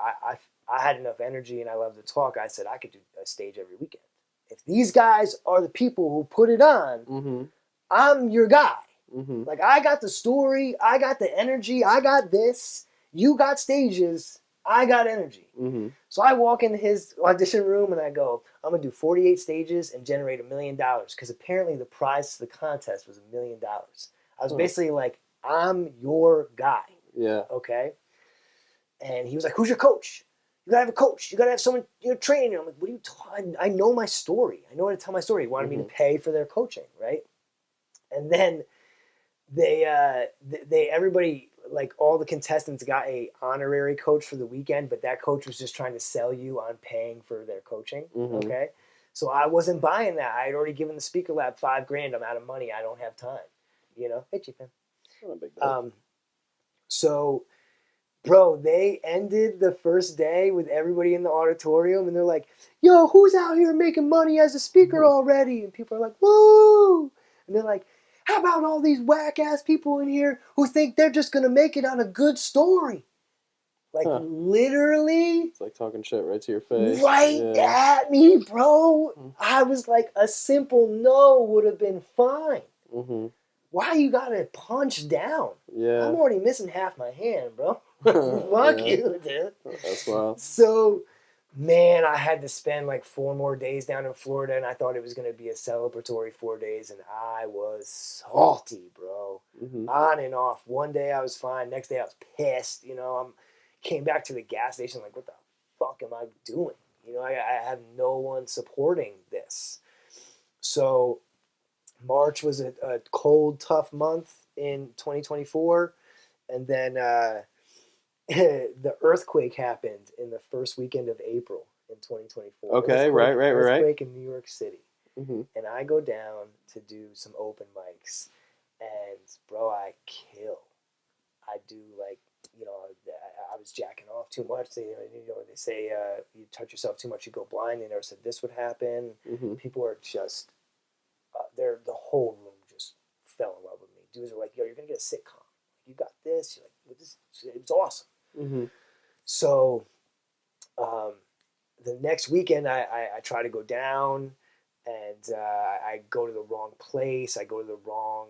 C: I had enough energy and I love to talk. I said I could do a stage every weekend. If these guys are the people who put it on, I'm your guy. Like, I got the story, I got the energy, I got this. You got stages, I got energy. So I walk in his audition room and I go, I'm going to do 48 stages and generate $1 million. Because apparently the prize to the contest was $1 million. I was basically like, I'm your guy.
D: Yeah.
C: Okay? And he was like, who's your coach? You gotta have a coach. You gotta have someone training you. I'm like, what are you talking? I know my story. I know how to tell my story. He wanted me to pay for their coaching, right? And then they everybody, like all the contestants, got a honorary coach for the weekend, but that coach was just trying to sell you on paying for their coaching. Okay, so I wasn't buying that. I had already given the speaker lab $5,000. I'm out of money. I don't have time. Hey, Chief Man.
D: Not a big deal.
C: So, bro, they ended the first day with everybody in the auditorium, and they're like, "Yo, who's out here making money as a speaker already?" And people are like, "Woo!" And they're like, "How about all these whack-ass people in here who think they're just going to make it on a good story?" Like, literally.
D: It's like talking shit right to your face.
C: Right at me, bro. I was like, a simple no would have been fine. Why you got to punch down?
D: Yeah.
C: I'm already missing half my hand, bro. Fuck you, dude.
D: That's wild.
C: So, man, I had to spend like 4 more days down in Florida, and I thought it was going to be a celebratory 4 days, and I was salty, bro. On and off. One day I was fine. Next day I was pissed. Came back to the gas station like, what the fuck am I doing? I have no one supporting this. So March was a cold, tough month in 2024, and then the earthquake happened in the first weekend of April in 2024.
D: Okay, right.
C: Earthquake in New York City. And I go down to do some open mics, and bro, I kill. I do like, I was jacking off too much. They say you touch yourself too much, you go blind. They never said this would happen. People are just, the whole room just fell in love with me. Dudes are like, yo, you're gonna get a sitcom. You got this. You're like, this. It was awesome. So, the next weekend, I try to go down, and I go to the wrong place. I go to the wrong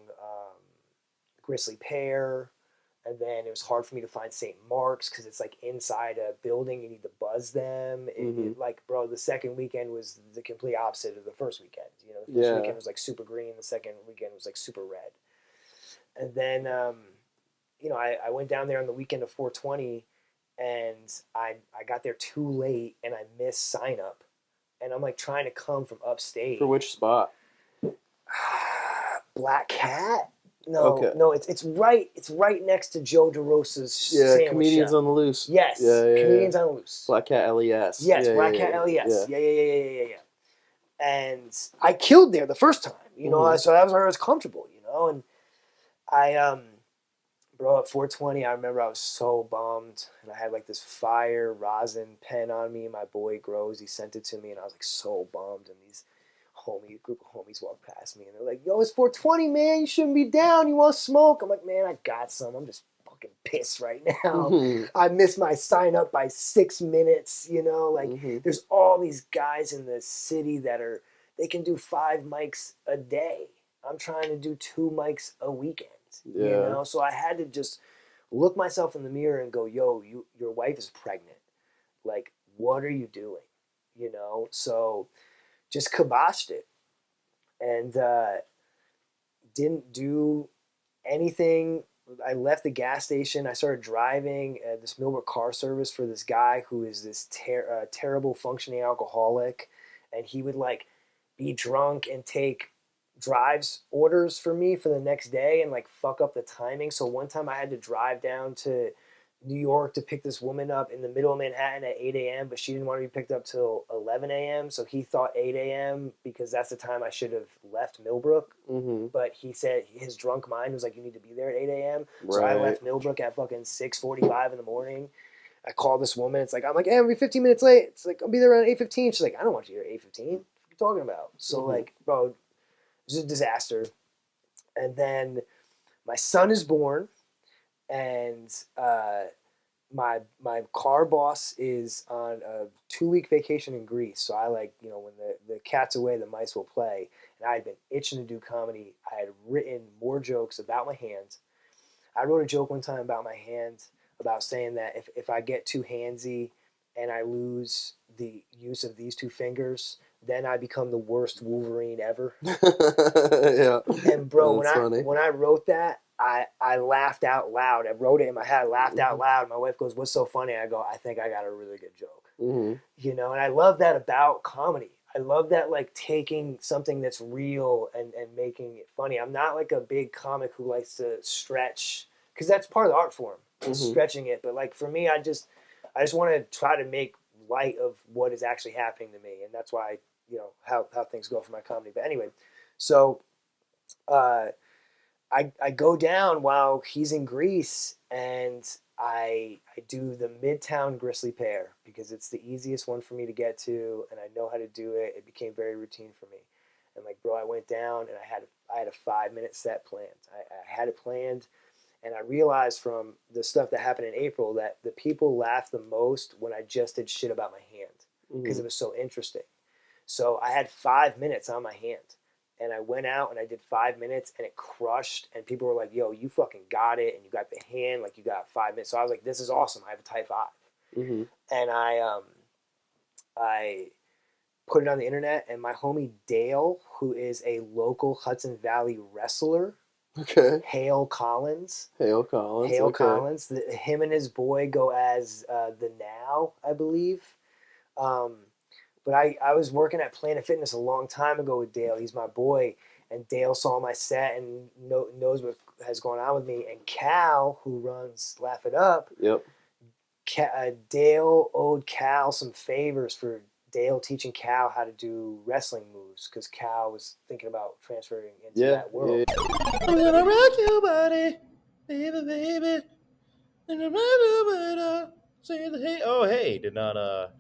C: Grizzly Pear. And then it was hard for me to find St. Mark's because it's like inside a building. You need to buzz them. Like, bro, the second weekend was the complete opposite of the first weekend. The first weekend was like super green. The second weekend was like super red. And then, I went down there on the weekend of 420, and I got there too late, and I missed sign up. And I'm like trying to come from upstate.
D: For which spot?
C: Black Cat. No, it's right next to Joe DeRosa's sandwich
D: Comedians
C: shop.
D: on the Loose.
C: Yes, Comedians on the Loose.
D: Black Cat LES.
C: Yes, Black Cat LES. Yeah. And I killed there the first time, so that was where I was comfortable, and I, bro, at 420, I remember I was so bummed, and I had like this fire rosin pen on me. My boy Grows, he sent it to me, and I was like so bummed, and these group of homies walk past me, and they're like, yo, it's 420, man, you shouldn't be down, you want to smoke? I'm like, man, I got some. I'm just fucking pissed right now. I missed my sign up by 6 minutes. There's all these guys in the city that they can do 5 mics a day. I'm trying to do 2 mics a weekend. So I had to just look myself in the mirror and go, yo, your wife is pregnant, like, what are you doing? So just kiboshed it, and didn't do anything. I left the gas station. I started driving this Millbrook car service for this guy who is this terrible functioning alcoholic, and he would like be drunk and take drives orders for me for the next day and like fuck up the timing. So one time I had to drive down to New York to pick this woman up in the middle of Manhattan at 8 a.m., but she didn't want to be picked up till 11 a.m., so he thought 8 a.m. because that's the time I should have left Millbrook. But he said his drunk mind was like, you need to be there at 8 a.m. So I left Millbrook at fucking 6:45 in the morning. I called this woman. It's like, I'm like, hey, I'll be 15 minutes late. It's like, I'll be there around 8:15. She's like, I don't want you here at 8:15. What are you talking about? So like, bro, it was a disaster. And then my son is born, and my car boss is on a 2-week vacation in Greece. So I like, when the cat's away, the mice will play. And I had been itching to do comedy. I had written more jokes about my hand. I wrote a joke one time about my hand, about saying that if I get too handsy and I lose the use of these 2 fingers, then I become the worst Wolverine ever.
D: Yeah.
C: And bro, when I wrote that, I laughed out loud. I wrote it in my head, I laughed out loud. My wife goes, what's so funny? I go, I think I got a really good joke. You know, and I love that about comedy. I love that, like, taking something that's real and making it funny. I'm not like a big comic who likes to stretch, because that's part of the art form, stretching it. But like for me, I just want to try to make light of what is actually happening to me, and that's why, you know, how things go for my comedy. But anyway, so I go down while he's in Greece, and I do the Midtown Grizzly Pear because it's the easiest one for me to get to, and I know how to do it. It became very routine for me. And like, bro, I went down and I had a 5-minute set planned. I had it planned, and I realized from the stuff that happened in April that the people laughed the most when I just did shit about my hand because it was so interesting. So I had 5 minutes on my hand. And I went out and I did 5 minutes and it crushed. And people were like, yo, you fucking got it. And you got the hand, like you got 5 minutes. So I was like, this is awesome. I have a type 5. And I put it on the internet. And my homie Dale, who is a local Hudson Valley wrestler, Hale Collins. Collins. Him and his boy go as the Now, I believe. But I was working at Planet Fitness a long time ago with Dale. He's my boy. And Dale saw my set and knows what has gone on with me. And Cal, who runs Laugh It Up, Dale owed Cal some favors for Dale teaching Cal how to do wrestling moves because Cal was thinking about transferring into that world.
B: I'm gonna rock you, buddy, baby, baby. Say the hey. Oh, hey, did not.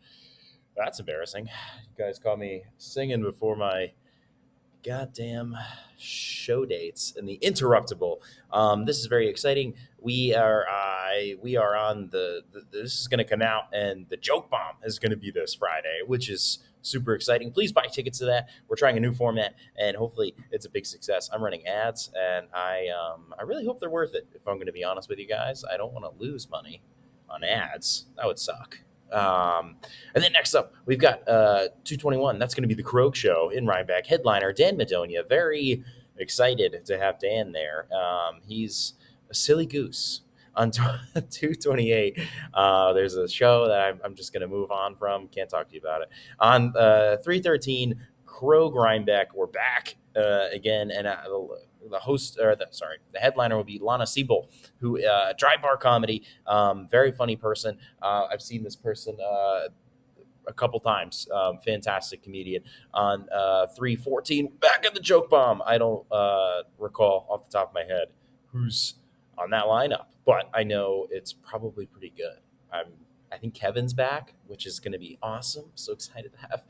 B: That's embarrassing. You guys caught me singing before my goddamn show dates and the interruptible. This is very exciting. We are on the this is going to come out, and the Joke Bomb is going to be this Friday, which is super exciting. Please buy tickets to that. We're trying a new format, and hopefully it's a big success. I'm running ads, and I really hope they're worth it. If I'm going to be honest with you guys, I don't want to lose money on ads. That would suck. And then next up, we've got 221. That's going to be the Croak Show in Rhinebeck. Headliner, Dan Madonia. Very excited to have Dan there. He's a silly goose. On 228, there's a show that I'm just going to move on from. Can't talk to you about it. On 313, Crow Rhinebeck. We're back again, and the host, or the headliner will be Lana Siebel, who Dry Bar Comedy, very funny person. I've seen this person a couple times. Fantastic comedian. On 314, back at the Joke Bomb. I don't recall off the top of my head who's on that lineup, but I know it's probably pretty good. I think Kevin's back, which is going to be awesome. So excited to have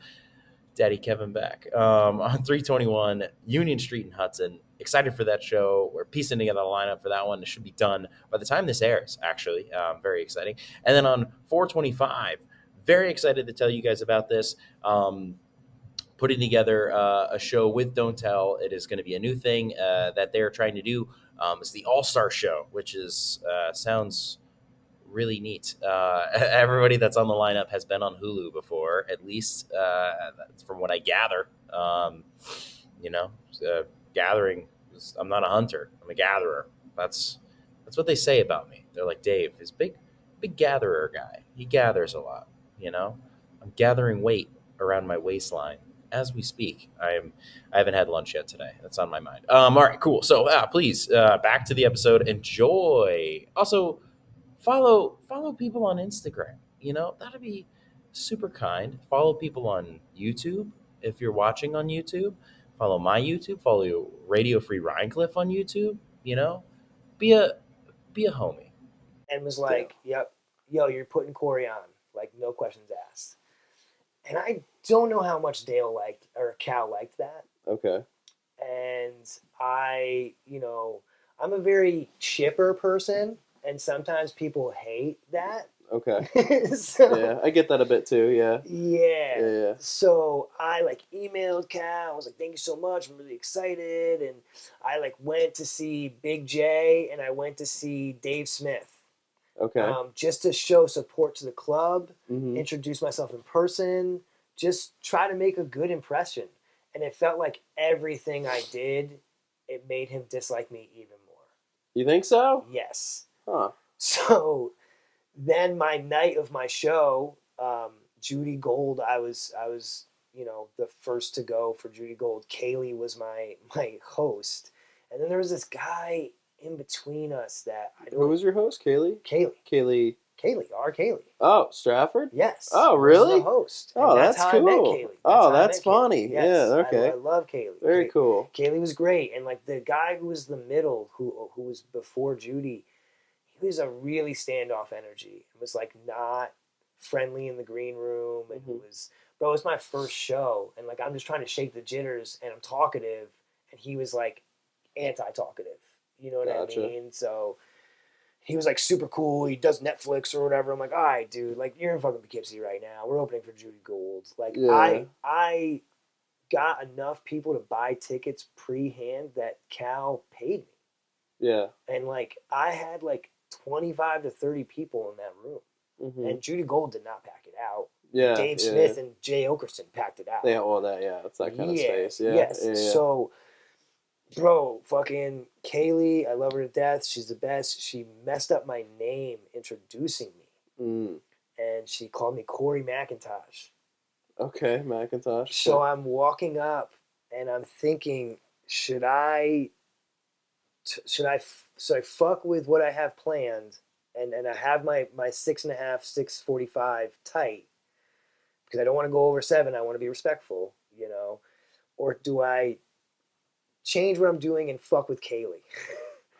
B: Daddy Kevin back. On 321, Union Street in Hudson. Excited for that show. We're piecing together a lineup for that one. It should be done by the time this airs, actually. Very exciting. And then on 425, very excited to tell you guys about this. Putting together a show with Don't Tell. It is going to be a new thing that they're trying to do. It's the All-Star Show, which is sounds really neat. Everybody that's on the lineup has been on Hulu before, at least from what I gather. Gathering. I'm not a hunter. I'm a gatherer. That's what they say about me. They're like, Dave is big gatherer guy. He gathers a lot. I'm gathering weight around my waistline as we speak. I haven't had lunch yet today. That's on my mind. All right, cool. So please back to the episode. Enjoy. Also, follow people on Instagram. That'd be super kind. Follow people on YouTube if you're watching on YouTube. Follow my YouTube. Follow Radio Free Rhinecliff on YouTube. Be a homie.
C: And was like, yep, yo, you're putting Corey on. Like, no questions asked. And I don't know how much Dale liked, or Cal liked that.
D: Okay.
C: And I'm a very chipper person, and sometimes people hate that.
D: Okay.
C: So,
D: yeah, I get that a bit too, yeah.
C: Yeah. So I emailed Cal. I was like, thank you so much. I'm really excited. And I went to see Big J, and I went to see Dave Smith.
D: Okay.
C: Just to show support to the club, introduce myself in person, just try to make a good impression. And it felt like everything I did, it made him dislike me even more.
D: You think so?
C: Yes.
D: Huh.
C: So then my night of my show, Judy Gold, I was the first to go for Judy Gold. Kaylee was my host, and then there was this guy in between us that I don't.
D: Who was your host? Kaylee.
C: Kaylee.
D: Kaylee.
C: Our Kaylee.
D: Oh, Stratford.
C: Yes.
D: Oh,
C: Was
D: really?
C: the host.
D: Oh,
C: And
D: that's
C: how
D: cool.
C: I met Kaylee.
D: Oh,
C: how I
D: that's
C: met Kaylee.
D: funny.
C: Yes,
D: Yeah. Okay.
C: I love Kaylee.
D: Very cool.
C: Kaylee was great, and like the guy who was the middle, who was before Judy, he was a really standoff energy. It was like not friendly in the green room, and it was my first show, and like I'm just trying to shake the jitters, and I'm talkative, and he was like anti-talkative. You know what I mean? So he was like super cool. He does Netflix or whatever. I'm like, all right, dude, like you're in fucking Poughkeepsie right now. We're opening for Judy Gold. Like I got enough people to buy tickets pre-hand that Cal paid me.
D: Yeah.
C: And like I had like 25 to 30 people in that room. And Judy Gold did not pack it out.
D: Yeah.
C: Dave Smith and Jay Okerson packed it out.
D: Yeah, well, it's that kind of space. Yeah.
C: Yes.
D: Yeah.
C: So, bro, fucking Kaylee, I love her to death. She's the best. She messed up my name introducing me. And she called me Corey McIntosh.
D: Okay, Macintosh.
C: So I'm walking up and I'm thinking, should I fuck with what I have planned and I have my 6.5, 6:45 tight because I don't want to go over 7. I want to be respectful, or do I change what I'm doing and fuck with Kaylee?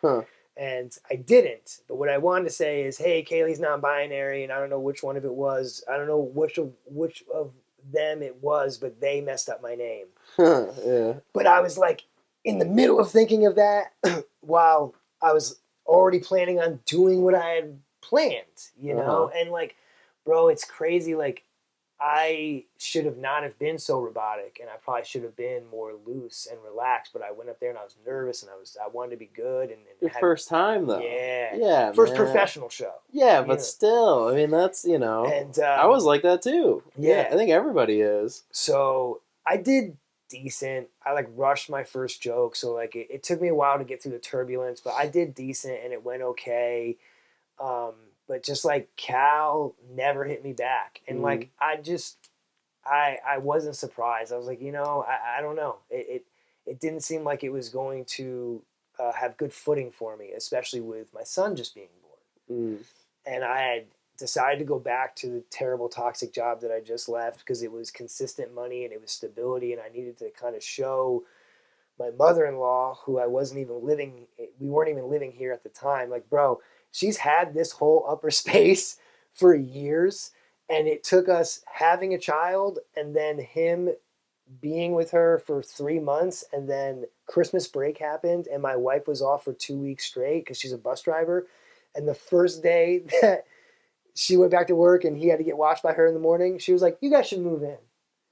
D: Huh.
C: And I didn't. But what I wanted to say is, hey, Kaylee's non-binary, and I don't know which one of it was. I don't know which of them it was, but they messed up my name.
D: Yeah.
C: But I was like in the middle of thinking of that while I was already planning on doing what I had planned, And like, bro, it's crazy. Like, I should have not have been so robotic, and I probably should have been more loose and relaxed. But I went up there and I was nervous, and I wanted to be good. And
D: Your first time though.
C: Yeah. First professional show.
D: Yeah, but still, I mean, that's And I was like that too. Yeah, I think everybody is.
C: So I did decent. I like rushed my first joke, so like it took me a while to get through the turbulence, but I did decent and it went okay. But just like Cal never hit me back, and like I wasn't surprised. I was like, I don't know. It didn't seem like it was going to have good footing for me, especially with my son just being born. And I had decided to go back to the terrible toxic job that I just left because it was consistent money and it was stability, and I needed to kind of show my mother-in-law, who we weren't even living here at the time, like, bro, she's had this whole upper space for years, and it took us having a child and then him being with her for 3 months, and then Christmas break happened and my wife was off for 2 weeks straight because she's a bus driver, and the first day that she went back to work and he had to get watched by her in the morning, she was like, you guys should move in.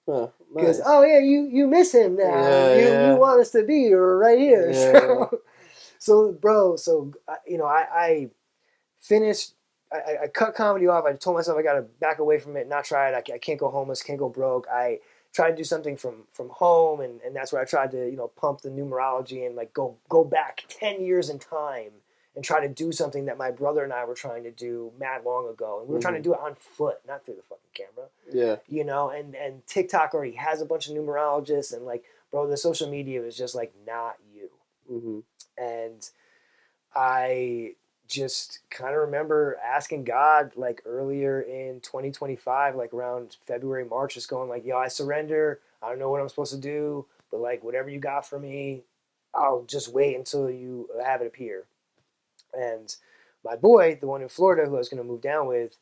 C: Because,
D: nice.
C: oh yeah, you miss him now. You want us to be right here.
D: Yeah.
C: So bro, I finished. I cut comedy off. I told myself I got to back away from it, not try it. I can't go homeless, can't go broke. I tried to do something from home, and that's where I tried to pump the numerology and like go back 10 years in time and try to do something that my brother and I were trying to do mad long ago. And we were trying to do it on foot, not through the fucking camera.
D: Yeah.
C: And TikTok already has a bunch of numerologists, and like, bro, the social media was just like not you. And I just kind of remember asking God like earlier in 2025, like around February, March, just going like, yo, I surrender. I don't know what I'm supposed to do, but like whatever you got for me, I'll just wait until you have it appear. And my boy, the one in Florida who I was going to move down with,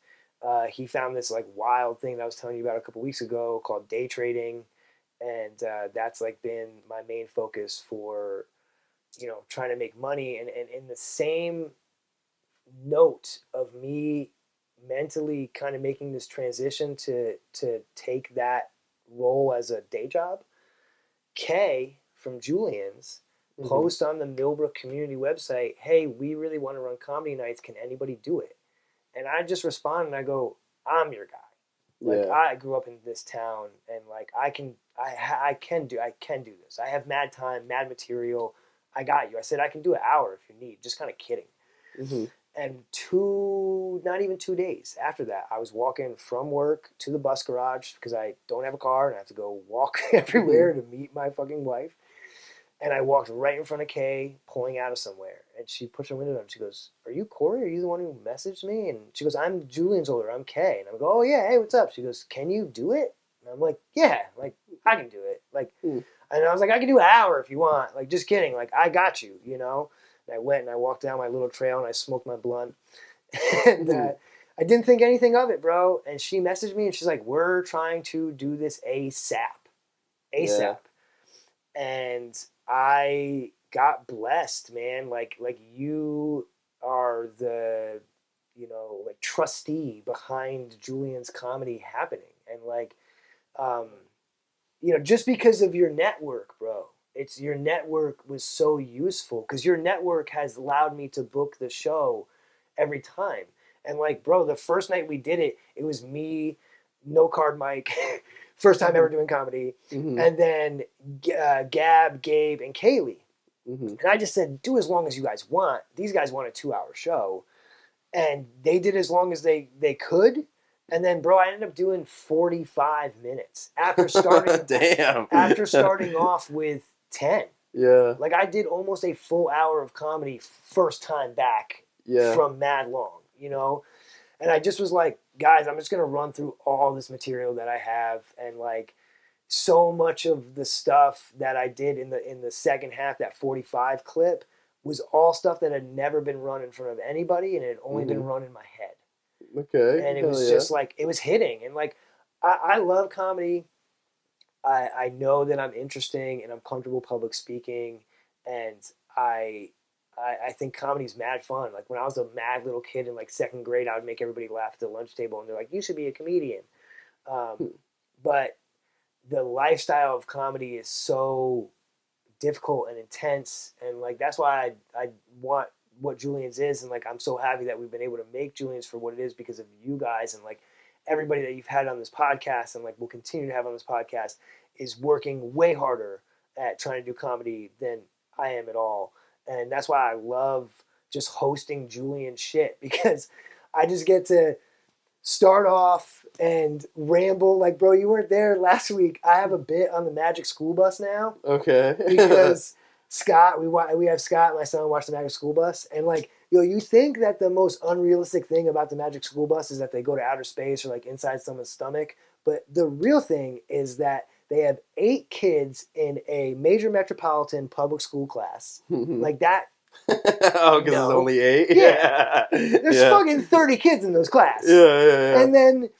C: he found this like wild thing that I was telling you about a couple weeks ago called day trading. And that's like been my main focus for, trying to make money. And in the same note of me mentally kind of making this transition to take that role as a day job, Kay from Julien's post on the Millbrook community website, hey, we really want to run comedy nights. Can anybody do it? And I just respond and I go, I'm your guy. Like, I grew up in this town, and like I can do this. I have mad time, mad material. I got you. I said I can do an hour if you need. Just kind of kidding. And not even 2 days after that, I was walking from work to the bus garage because I don't have a car and I have to go walk everywhere to meet my fucking wife. And I walked right in front of Kay, pulling out of somewhere. And she puts her window down. She goes, "Are you Corey? Are you the one who messaged me?" And she goes, "I'm Julian's older. I'm Kay." And I go, "Oh, yeah. Hey, what's up?" She goes, "Can you do it?" And I'm like, "Yeah. Like, I can do it." Like, and I was like, "I can do an hour if you want." Like, just kidding. Like, I got you, you know? And I went and I walked down my little trail and I smoked my blunt. And I didn't think anything of it, bro. And she messaged me and she's like, "We're trying to do this ASAP." ASAP. Yeah. And I got blessed, man. Like you are the, like trustee behind Julian's comedy happening. And like, just because of your network, bro. It's your network was so useful because your network has allowed me to book the show every time. And like, bro, the first night we did it, it was me, no card Mike, first time ever doing comedy, and then Gab, Gabe, and Kaylee. And I just said, do as long as you guys want. These guys want a 2-hour show, and they did as long as they could. And then, bro, I ended up doing 45 minutes after starting.
D: Damn.
C: After starting off with 10.
D: Yeah.
C: Like I did almost a full hour of comedy first time back from mad long, And I just was like, guys, I'm just gonna run through all this material that I have, and like so much of the stuff that I did in the second half, that 45 clip, was all stuff that had never been run in front of anybody, and it had only been run in my head.
D: Okay.
C: And it was just like, it was hitting. And like, I love comedy. I know that I'm interesting and I'm comfortable public speaking. And I think comedy's mad fun. Like when I was a mad little kid in like second grade, I would make everybody laugh at the lunch table and they're like, "You should be a comedian." But the lifestyle of comedy is so difficult and intense. And like, that's why I want what Julian's is, and like I'm so happy that we've been able to make Julian's for what it is because of you guys, and like everybody that you've had on this podcast and like will continue to have on this podcast is working way harder at trying to do comedy than I am at all. And that's why I love just hosting Julian shit, because I just get to start off and ramble. Like, bro, you weren't there last week. I have a bit on the Magic School Bus now.
D: Okay.
C: Because Scott, we have Scott, my son, watch the Magic School Bus, and like, you think that the most unrealistic thing about the Magic School Bus is that they go to outer space or like inside someone's stomach, but the real thing is that they have 8 kids in a major metropolitan public school class, like that.
D: Oh, because it's only 8.
C: Yeah, there's fucking 30 kids in those classes.
D: Yeah.
C: And then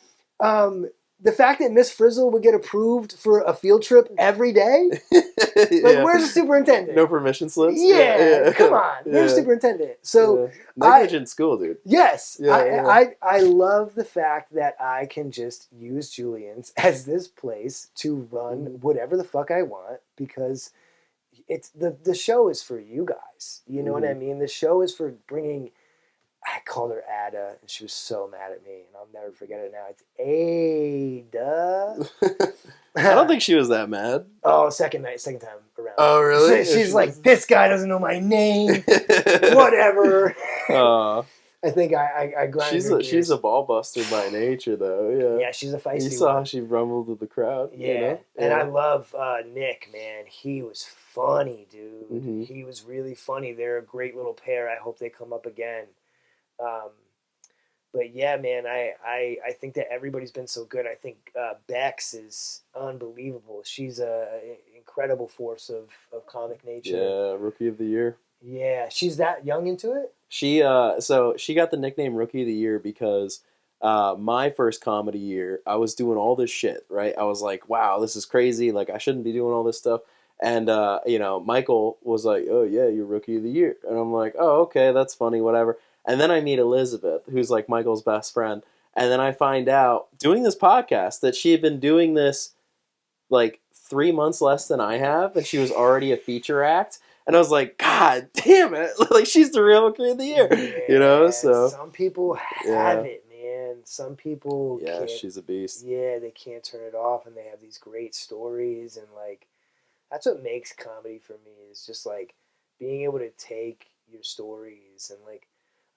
C: the fact that Miss Frizzle would get approved for a field trip every day, like, where's the superintendent?
D: No permission slips.
C: Yeah. Come on, where's the superintendent? So
D: negligent school, dude.
C: Yes, I love the fact that I can just use Julian's as this place to run whatever the fuck I want, because it's the show is for you guys. You know what I mean? The show is for bringing. I called her Ada, and she was so mad at me, and I'll never forget it now. It's Ada.
D: I don't think she was that mad.
C: Oh, second time around.
D: Oh, really?
C: She's like, "This guy doesn't know my name." Whatever. I think I grind her gears.
D: She's a ball buster by nature, though. Yeah.
C: Yeah, she's a feisty one.
D: You saw how she rumbled with the crowd.
C: Yeah. And I love Nick, man. He was funny, dude. He was really funny. They're a great little pair. I hope they come up again. But yeah, man, I think that everybody's been so good. I think Bex is unbelievable. She's an incredible force of comic nature.
D: Yeah, Rookie of the Year.
C: Yeah, she's that young into it?
D: She so she got the nickname Rookie of the Year because my first comedy year, I was doing all this shit, right? I was like, wow, this is crazy. Like, I shouldn't be doing all this stuff. And, Michael was like, oh, yeah, you're Rookie of the Year. And I'm like, oh, okay, that's funny, whatever. And then I meet Elizabeth, who's like Michael's best friend. And then I find out, doing this podcast, that she had been doing this like 3 months less than I have. And she was already a feature act. And I was like, God damn it. Like, she's the real Rookie of the Year.
C: Yeah,
D: So.
C: Some people have it, man. Some people can't.
D: She's a beast.
C: Yeah, they can't turn it off. And they have these great stories. And, like, that's what makes comedy for me, is just, like, being able to take your stories and, like,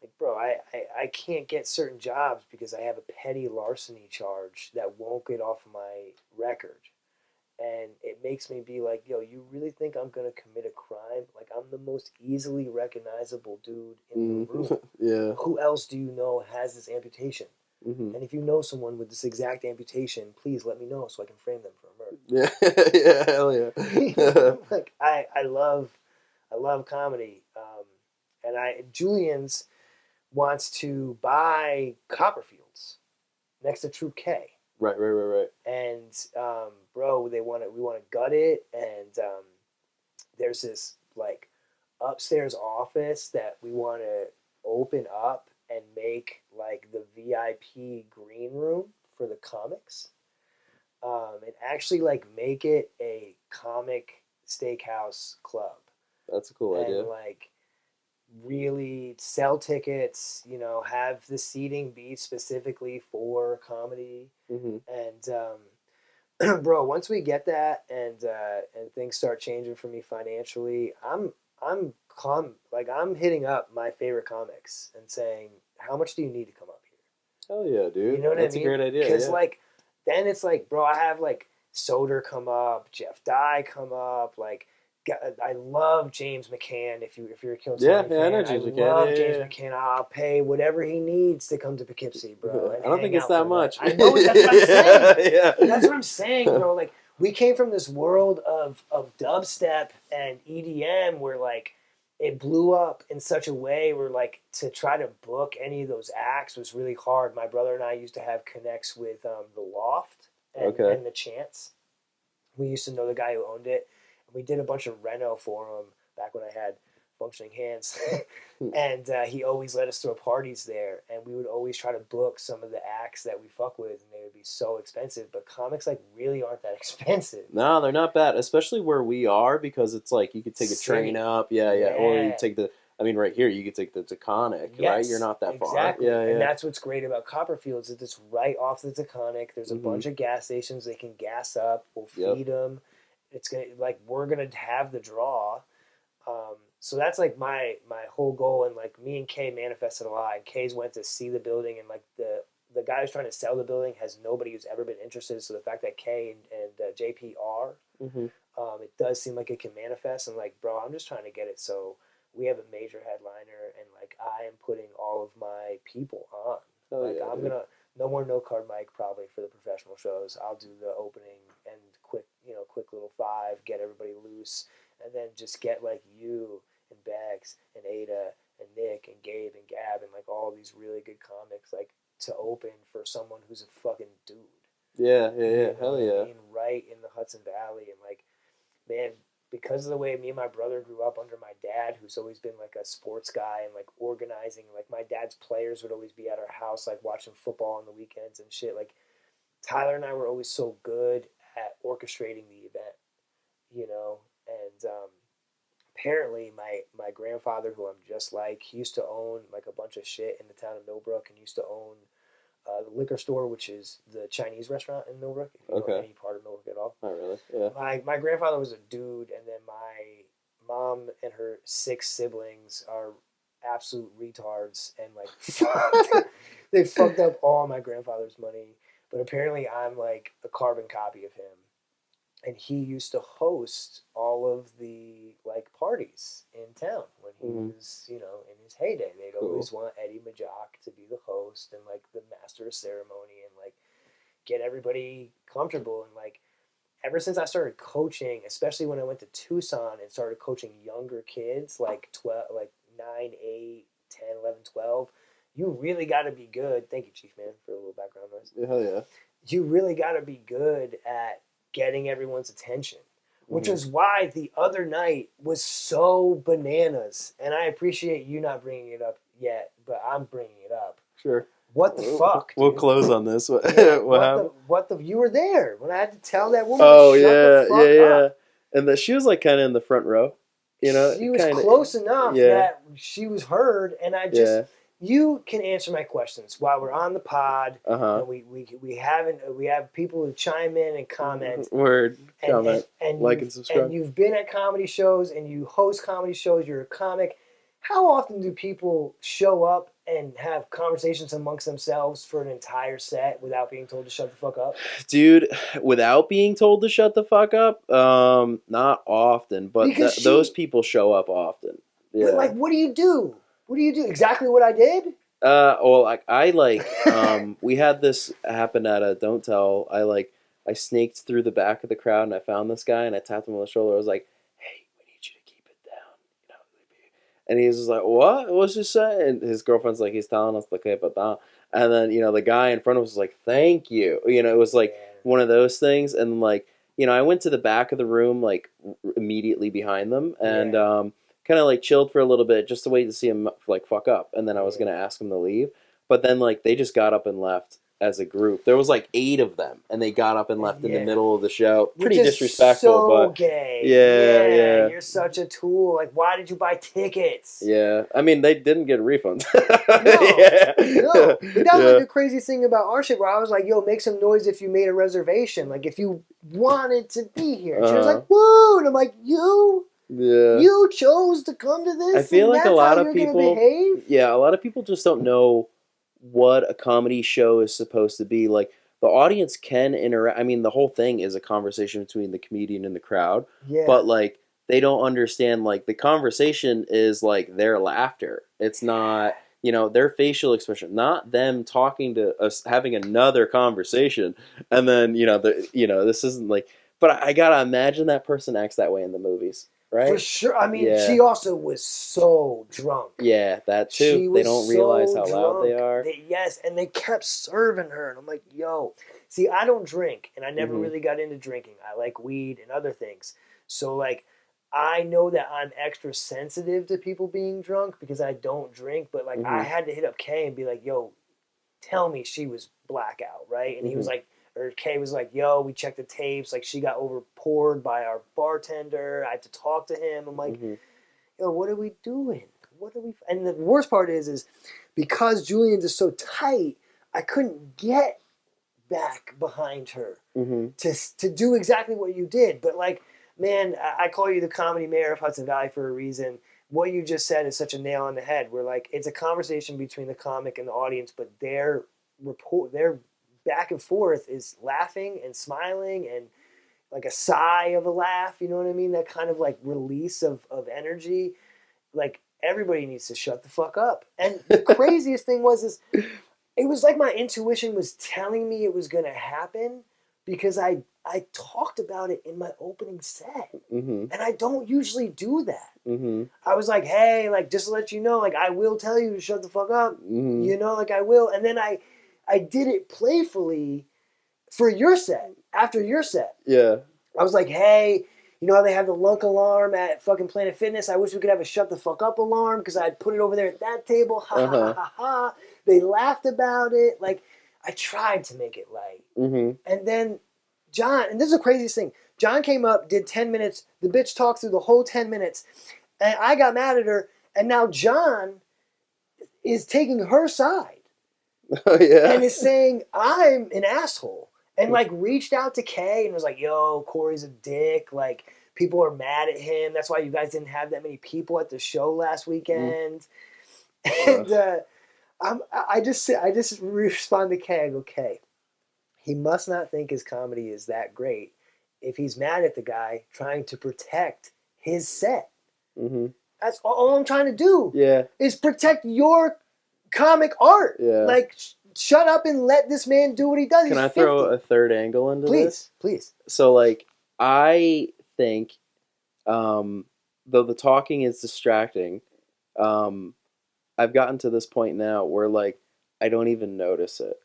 C: Like, bro, I can't get certain jobs because I have a petty larceny charge that won't get off my record. And it makes me be like, yo, you really think I'm going to commit a crime? Like, I'm the most easily recognizable dude in the room.
D: Yeah.
C: Who else do you know has this amputation?
D: Mm-hmm.
C: And if you know someone with this exact amputation, please let me know so I can frame them for a murder.
D: Yeah. Yeah. Hell yeah.
C: Like, I love comedy. Julian's wants to buy Copperfields next to Troop K.
D: Right.
C: And bro, we want to gut it, and there's this like upstairs office that we want to open up and make like the VIP green room for the comics, and actually like make it a comic steakhouse club.
D: That's a cool idea.
C: And like really sell tickets, you know, have the seating be specifically for comedy.
D: Mm-hmm.
C: And bro, once we get that and things start changing for me financially, I'm hitting up my favorite comics and saying, how much do you need to come up here?
D: Hell yeah, dude.
C: You know what
D: That's
C: I mean?
D: a great idea.
C: Because
D: yeah.
C: like then it's like, bro, I have like Soder come up, Jeff Dye come up, like I love James McCann. If you're a Kill
D: Yeah,
C: Tony
D: yeah, I
C: fan,
D: know James McCann.
C: I love
D: Yeah,
C: James
D: yeah.
C: McCann. I'll pay whatever he needs to come to Poughkeepsie, bro. And
D: I don't think
C: hang
D: it's
C: out
D: that
C: for the
D: much.
C: night. I know that's what I'm saying.
D: Yeah.
C: That's what I'm saying, bro. Like we came from this world of dubstep and EDM where like it blew up in such a way where like to try to book any of those acts was really hard. My brother and I used to have connects with the Loft and the Chance. We used to know the guy who owned it. We did a bunch of reno for him back when I had functioning hands. And he always let us throw parties there. And we would always try to book some of the acts that we fuck with, and they would be so expensive. But comics like really aren't that expensive.
D: No, they're not bad, especially where we are, because it's like you could take a
C: City.
D: train up, yeah, or you
C: Yeah.
D: take the. I mean, right here you could take the Taconic,
C: Yes,
D: right? You're not that
C: exactly.
D: far. Yeah,
C: And
D: yeah.
C: that's what's great about Copperfields is it's right off the Taconic. There's a
D: Mhm.
C: bunch of gas stations they can gas up. We'll
D: Yep.
C: feed them. It's gonna like we're gonna have the draw. So that's like my whole goal, and like me and Kay manifested a lot. And Kay's went to see the building, and like the guy who's trying to sell the building has nobody who's ever been interested. So the fact that Kay and JP are,
D: Mm-hmm.
C: it does seem like it can manifest. And like, bro, I'm just trying to get it so we have a major headliner, and like I am putting all of my people on.
D: Oh,
C: like
D: yeah,
C: I'm
D: dude.
C: gonna no more no card mic probably for the professional shows. I'll do the opening and quick little 5, get everybody loose, and then just get like you and Bags and Ada and Nick and Gabe and Gab and like all these really good comics like to open for someone who's a fucking dude.
D: Yeah.
C: You know
D: Hell
C: what I
D: yeah.
C: mean? Right in the Hudson Valley, and like, man, because of the way me and my brother grew up under my dad, who's always been like a sports guy and like organizing, like my dad's players would always be at our house, like watching football on the weekends and shit. Like Tyler and I were always so good at orchestrating the event, you know, and apparently my grandfather, who I'm just like, he used to own like a bunch of shit in the town of Millbrook and used to own the liquor store, which is the Chinese restaurant in Millbrook, if you know any part of Millbrook at all.
D: Not really. Yeah.
C: My grandfather was a dude, and then my mom and her 6 siblings are absolute retards, and like they fucked up all my grandfather's money. But apparently I'm like a carbon copy of him. And he used to host all of the like parties in town when he was, you know, in his heyday. They'd always want Eddie Majok to be the host and like the master of ceremony and like get everybody comfortable. And like ever since I started coaching, especially when I went to Tucson and started coaching younger kids like 9, 8, 10, 11, 12, you really got to be good. Thank you, Chief Man, for a little background noise.
D: Hell yeah.
C: You really got to be good at getting everyone's attention, which is why the other night was so bananas. And I appreciate you not bringing it up yet, but I'm bringing it up.
D: Sure.
C: What the fuck?
D: We'll
C: dude?
D: close on this. What happened?
C: You were there when I had to tell that woman.
D: Oh
C: to shut the fuck up.
D: And she was like kind of in the front row, you know.
C: She was
D: kinda,
C: close enough that she was heard, and I just you can answer my questions while we're on the pod. And we have people who chime in and comment.
D: Comment, like and subscribe.
C: And you've been at comedy shows and you host comedy shows. You're a comic. how often do people show up and have conversations amongst themselves for an entire set without being told to shut the fuck up?
D: Dude, without being told to shut the fuck up, not often, but
C: Because
D: those people show up often. Yeah.
C: But like, what do you do? What do you do? Exactly what I did?
D: Well, like we had this happen at a Don't Tell. I snaked through the back of the crowd and I found this guy and I tapped him on the shoulder. I was like, "Hey, we need you to keep it down," you know. And he was just like, "What? What's he saying?" And his girlfriend's like, "He's telling us to keep it down." And then the guy in front of us was like, "Thank you." It was like one of those things. And like I went to the back of the room like immediately behind them and kind of like chilled for a little bit just to wait to see him like fuck up, and then I was gonna ask him to leave, but then like they just got up and left as a group. There was like 8 of them, and they got up and left in the middle of the show. Pretty disrespectful,
C: so
D: but
C: gay.
D: Yeah.
C: You're such a tool. Like, why did you buy tickets?
D: Yeah, I mean they didn't get refunds.
C: No. But that was like the crazy thing about our shit, where I was like, "Yo, make some noise if you made a reservation. Like, if you wanted to be here." She was like, "Woo!" And I'm like, "You."
D: Yeah.
C: You chose to come to this.
D: I feel like a lot of people.
C: Behave?
D: Yeah, a lot of people just don't know what a comedy show is supposed to be. Like the audience can interact. I mean, the whole thing is a conversation between the comedian and the crowd.
C: Yeah.
D: But like they don't understand. Like the conversation is like their laughter. It's not their facial expression, not them talking to us, having another conversation, and then this isn't like. But I gotta imagine that person acts that way in the movies. Right?
C: For sure. I mean, she also was so drunk.
D: Yeah, that too. They don't realize how loud they are.
C: Yes, and they kept serving her. And I'm like, yo. See, I don't drink, and I never really got into drinking. I like weed and other things. So, like, I know that I'm extra sensitive to people being drunk because I don't drink. But, like, I had to hit up Kay and be like, yo, tell me she was blackout, right? And he was like, or Kay was like, yo, we checked the tapes. Like, she got overpoured by our bartender. I had to talk to him. I'm like, yo, what are we doing? And the worst part is because Julien's is so tight, I couldn't get back behind her to do exactly what you did. But, like, man, I call you the comedy mayor of Hudson Valley for a reason. What you just said is such a nail on the head. Where, like, it's a conversation between the comic and the audience, but their back and forth is laughing and smiling and like a sigh of a laugh, you know what I mean? That kind of like release of energy. Like, everybody needs to shut the fuck up. And the craziest thing is it was like my intuition was telling me it was going to happen because I talked about it in my opening set. And I don't usually do that. I was like, hey, like, just to let you know, like, I will tell you to shut the fuck up. Like, I will. And then I did it playfully for your set, after your set.
D: Yeah.
C: I was like, hey, you know how they have the lunk alarm at fucking Planet Fitness? I wish we could have a shut the fuck up alarm because I'd put it over there at that table. Ha ha ha ha. They laughed about it. Like, I tried to make it light. And then John, and this is the craziest thing, John came up, did 10 minutes. The bitch talked through the whole 10 minutes. And I got mad at her. And now John is taking her side.
D: Oh, yeah.
C: And is saying, I'm an asshole. And, like, reached out to Kay and was like, yo, Corey's a dick. Like, people are mad at him. That's why you guys didn't have that many people at the show last weekend. And I just respond to Kay. I go, Kay, he must not think his comedy is that great if he's mad at the guy trying to protect his set. That's all I'm trying to do.
D: Yeah.
C: Is protect your comic art.
D: Yeah.
C: Like, shut up and let this man do what he does.
D: Can I throw a third angle into this?
C: Please.
D: So, like, I think, though the talking is distracting, I've gotten to this point now where, like, I don't even notice it.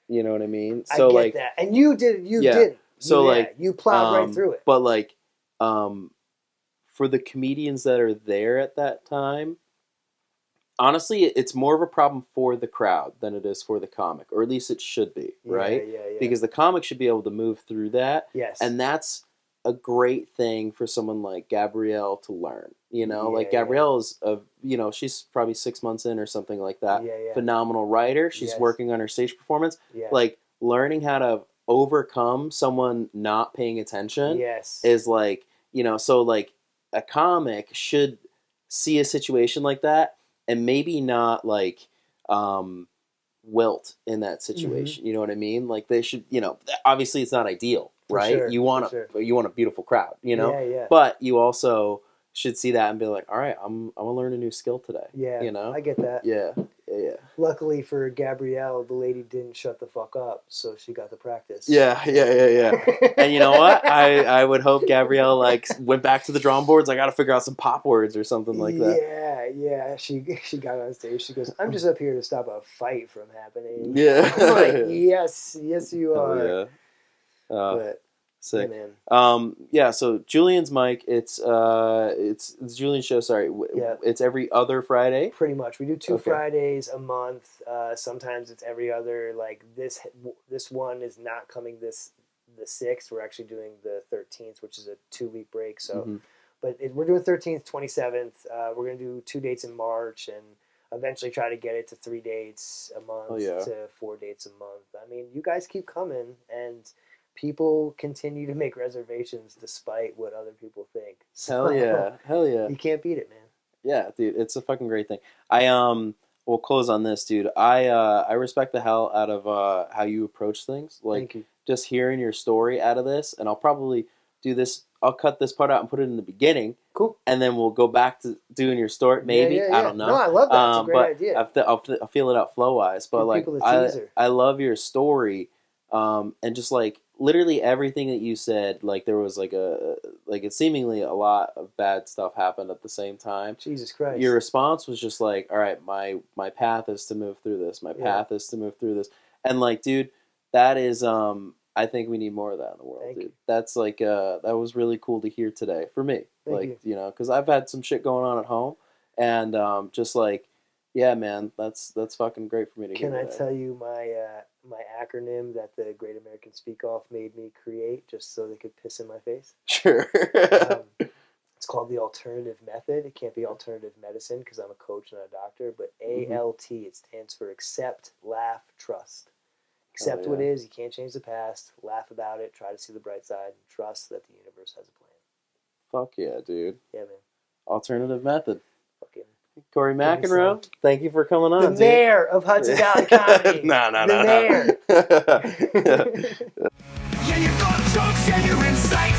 D: You know what I mean? So,
C: I get that. And you didn't.
D: So,
C: you plowed right through it.
D: But, like, for the comedians that are there at that time, honestly, it's more of a problem for the crowd than it is for the comic, or at least it should be, right?
C: Yeah.
D: Because the comic should be able to move through that.
C: Yes.
D: And that's a great thing for someone like Gabrielle to learn. Like Gabrielle is she's probably 6 months in or something like that.
C: Yeah.
D: Phenomenal writer. She's working on her stage performance.
C: Yeah.
D: Like, learning how to overcome someone not paying attention
C: Yes.
D: is like, so like a comic should see a situation like that and maybe not like wilt in that situation. You know what I mean? Like they should, obviously it's not ideal, right?
C: sure,
D: You want a beautiful crowd,
C: Yeah.
D: but you also should see that and be like, all right, I'm gonna learn a new skill today.
C: Yeah, I get that.
D: Yeah.
C: Luckily for Gabrielle, the lady didn't shut the fuck up, so she got the practice.
D: Yeah. And you know what? I would hope Gabrielle like went back to the drawing boards. I got to figure out some pop words or something like that.
C: Yeah. She got on stage. She goes, "I'm just up here to stop a fight from happening."
D: Yeah.
C: I'm like, yes, you
D: Hell
C: are.
D: yeah.
C: But
D: Sick.
C: yeah, man.
D: Yeah. So Julien's mic. It's Julien's show. Sorry.
C: Yeah.
D: It's every other Friday.
C: Pretty much, we do 2
D: Okay.
C: Fridays a month. Sometimes it's every other. Like this one is not coming the 6th. We're actually doing the 13th, which is a 2-week break. So, but we're doing 13th, 27th. We're gonna do 2 dates in March, and eventually try to get it to 3 dates a month to 4 dates a month. I mean, you guys keep coming, and people continue to make reservations despite what other people think. So,
D: Hell yeah.
C: You can't beat it, man.
D: Yeah, dude, it's a fucking great thing. We'll close on this, dude. I respect the hell out of how you approach things. Like,
C: Thank you.
D: just hearing your story out of this, and I'll probably do this. I'll cut this part out and put it in the beginning.
C: Cool.
D: And then we'll go back to doing your story. Maybe
C: Yeah.
D: I don't know.
C: No, I love that. It's a great idea.
D: I'll feel it out flow wise. But
C: Give
D: like,
C: people a teaser.
D: I love your story, and just like literally everything that you said. Like there was it seemingly a lot of bad stuff happened at the same time.
C: Jesus Christ.
D: Your response was just like, all right, my path is to move through this. My path is to move through this. And like, dude, that is I think we need more of that in the world,
C: Thank
D: dude.
C: you.
D: That's like that was really cool to hear today for me.
C: Thank you.
D: Because I've had some shit going on at home, and just like, yeah, man, that's fucking great for me to hear.
C: Can I tell you my acronym that the Great American Speak Off made me create just so they could piss in my face?
D: Sure.
C: It's called the alternative method. It can't be alternative medicine because I'm a coach and a doctor, but ALT, it stands for accept, laugh, trust. Accept what is, you can't change the past, laugh about it, try to see the bright side, and trust that the universe has a plan.
D: Fuck yeah, dude.
C: Yeah, man.
D: Alternative method.
C: Fucking
D: Corey
C: Give me
D: McEnroe, thank you for coming on,
C: the
D: dude.
C: mayor of Hudson Valley Comedy.
D: No.
C: The mayor.
A: Yeah, you got jokes and you're insightful.